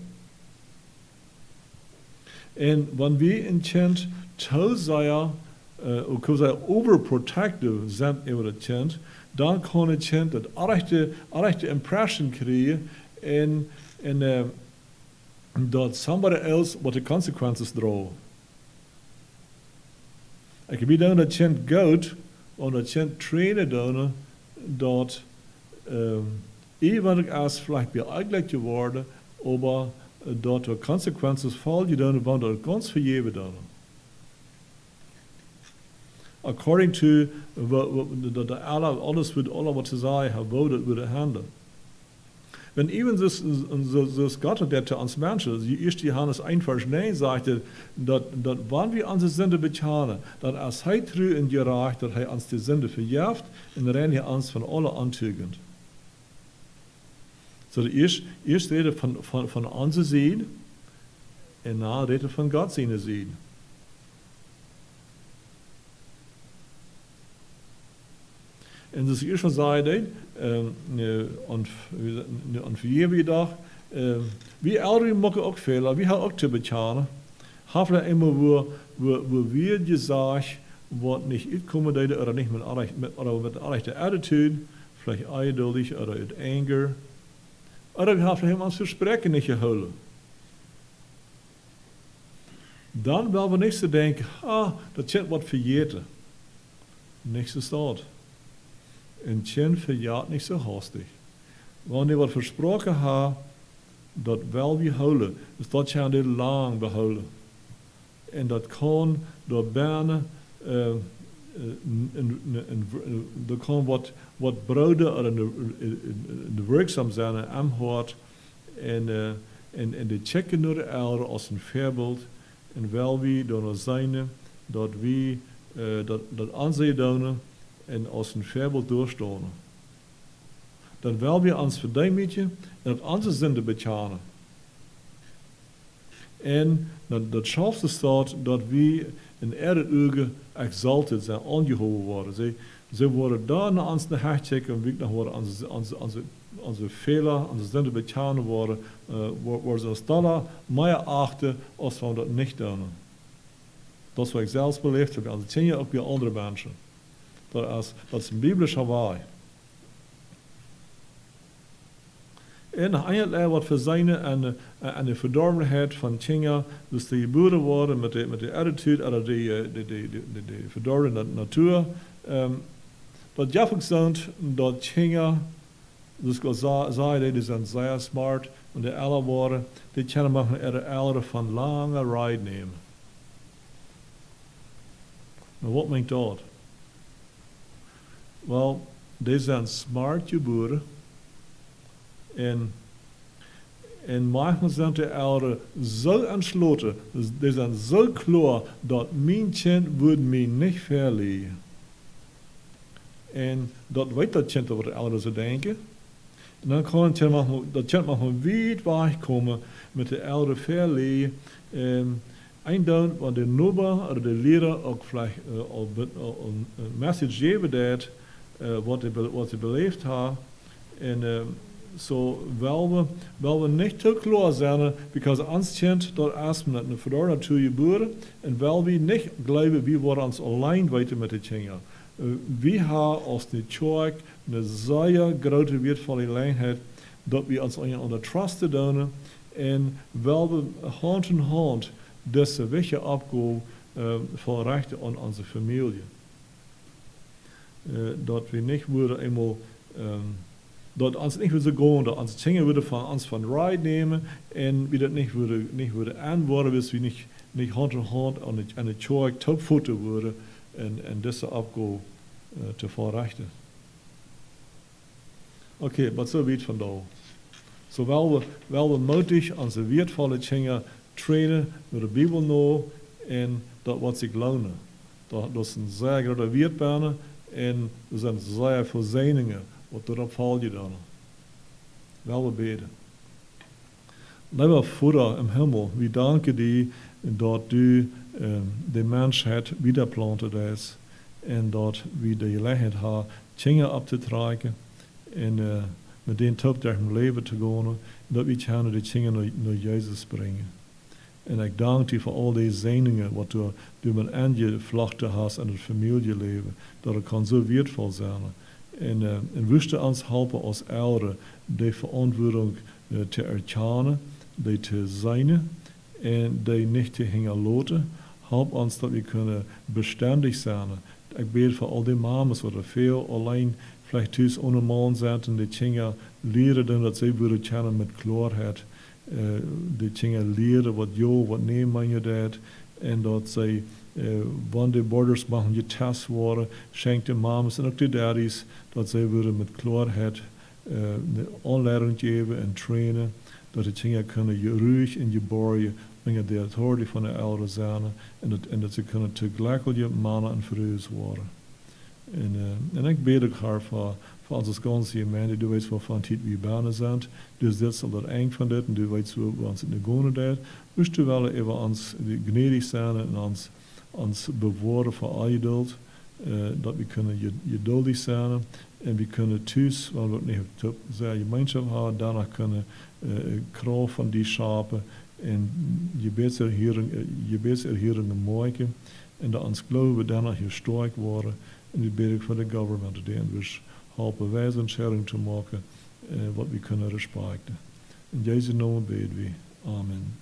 En wanneer we een kind te zeer, overprotective zijn over het kind, dan kan het kind het rechte impression krijgen en dat somebody else wat de consequences draagt. Ik heb dan dat kind goed, om dat kind trainen doen, dat eventueel als vielleicht beëindigd geworden, maar dat de consequences vallen doen, want dat ganz verjeven doen. According to alles wat ze zeggen, hoe dat willen handelen. Wenn even das Gott, der zu uns Menschen, 1. Johannes 1, Vers 9 sagte, dass wann wir unsere Sünde bezahlen, dass als er treu und gerecht, dass er uns die Sünde verjährt und rennt er uns von allen Antugend. So, erst rede von unserer Seele und dann rede von Gott seine Seele. En dus eerst van zeiden, en voor je dag, wie ouderen mogen ook veel, wie hebben ook te betalen. Hebben immer wo wir gesagt, wat niet uitkomen deden, oder nicht mit rechter attitude, vielleicht eindeutig oder uit anger, oder wir haben hem ons versprechen nicht gehouden. Dan wel we niks te denken, dat zit wat vergeten. Niks is dat. Een kind verjaart niet zo hastig. Wanneer wat versproken heeft, dat wel behouden. Dus dat kan heel lang behouden. En dat kan door bijna, er kan wat broeder in de werkzaam zijn en aanhoort. En de checken naar de ouderen als een voorbeeld. En wel wie door zijn, dat wie dat aanzien doen. En als een voorbeeld doorstaan. Dan wel weer ons verdienmetje en het onze zonde betalen. En dat schafte staat dat we in erde ogen exalted zijn, aangehouden worden. Ze worden daar naar ons naar hecht checken en we nog worden onze fehler, onze zonde betalen worden, worden ze ons dan meer achten als we dat niet doen. Dat is wat ik zelfs beleefd heb. Dat zie je ook bij andere mensen. Dat is een biblische waarheid. En nog een wat verzinnen en de verdorvenheid van Tjinga, dus de geboren worden met de attitude, of de verdorvene natuur. Dat jafig zijn dat Tjinga, dus ik zei, die zijn zeer smart, en de alle worden, die kunnen maken er ouderen van lange ride nemen. Maar wat meent dat? Wel, die zijn smart geboren. En manchmal zijn de ouderen zo aansloten, die zijn zo klaar dat mijn kind wordt mij niet verliezen. En dat weet dat kind over de ouderen zo denken. En dan kan dat kind manchmal weit wegkomen met de ouderen verliezen. Eindelijk, want de nober of de leraar ook vielleicht al een message geven dat wat ze beleefd hebben. En so wel we niet te klaar zijn, because ons kind dat erstmal eine Verdacht zu geboren, en wel we niet geloven, we worden ons alleen weten met de kinderen. We hebben als de kerk een zeer grote wertvolle gelegenheid, dat we ons onder trust doen, en wel we hand in hand deze weg opgaan van rechten aan onze familie. Dat we niet worden eenmaal dat ons niet willen gaan, dat onze dingen willen van ons van ride nemen en we dat niet willen aanworden, dus we niet hand in hand aan de kerk topvoeten worden en deze opgaan te verrichten. Oké, wat zo weet van daar. Zo wel we moedig onze wertvolle dingen trainen met de Bijbel nou en dat wat zich lonen. Dat is een zeer grote weerbanen en er zijn zeer veel zeningen. Wat erop val je dan? Wel we beden. Lieber Vater im Himmel, we danken die dat du de mensheid wiederplantet is en dat we de gelegenheid hebben dingen op te trekken en met den top durch het leven te gaan, dat we kunnen de dingen naar Jezus brengen. En ik dank je voor al deze zeningen wat du met aangevlachten hast aan het familieleven, dat het kan zo waardevol zijn. En wist ons helpen als ouderen de verantwoording te erkennen, die te zijn en die niet te hingen laten. Help ons dat we kunnen bestendig zijn. Ik bid voor al die mamas wat er veel alleen vielleicht thuis ohne man zitten, die dingen leren dat ze willen kennen met klaarheid. Die dingen leren wat nee man je dat en dat zij wanneer de borders machen getest worden, schenkt de mamas en ook de daddies dat zij willen met klaarheid de aanleiding geven en trainen, dat de dingen kunnen je ruig in je borgen, wanneer de authority van de ouderen zijn en dat ze kunnen tegelijkertijd mannen en vrouwen worden. En ik bid ook haar voor onze ganse gemeente, du weet wat van tijd we bijna zijn, dus dit zal er eng van dit en du weet zo wat ons in de gone deed. Wist du wel even ons gnedig zijn en ons bewoorden voor al geduld, dat we kunnen geduldig zijn en we kunnen thuis, want we niet op zeer gemeenschap hebben, daarna kunnen kracht van die schapen en je betserheringen maken en dat ons geloven daarna gesterkt worden. En ik bid ik voor de government die ons helpen wijze en sharing te maken wat we kunnen respecten. In Jezus naam bidden we. Amen.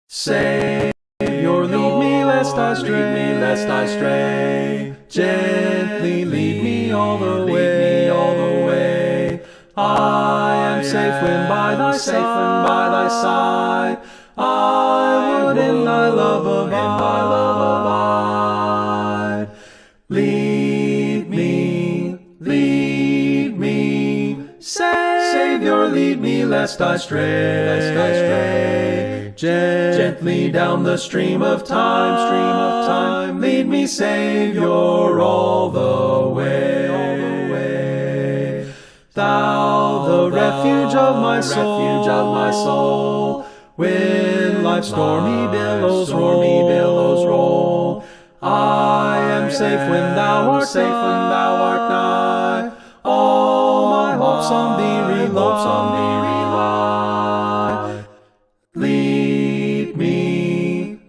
Savior, lead me lest I stray. Gently lead me all the way. I am safe when by thy side. I would in thy love abide. Lead me, Savior, lead me lest I stray. Gently down the stream of time, lead me, Savior, all the way. Thou, the refuge of my soul, when life's stormy billows roll, I am safe when thou art nigh. All my hopes on thee rely. Lead me,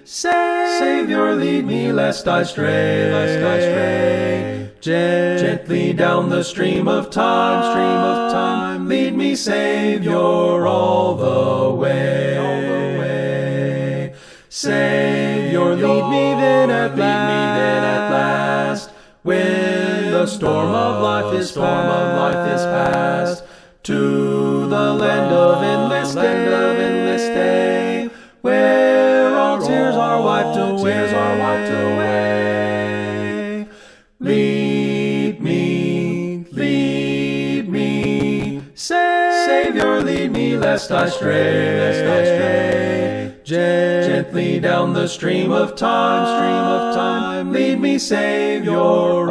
Savior, lead me lest I stray. Gently down the stream of time, lead me, Savior, all the way. Savior, lead me then at last, when the storm of life is past. to the land of endless day, where all tears are wiped away. Lead me, Savior, lead me, lest I stray. Gently down the stream of time, lead me, Savior,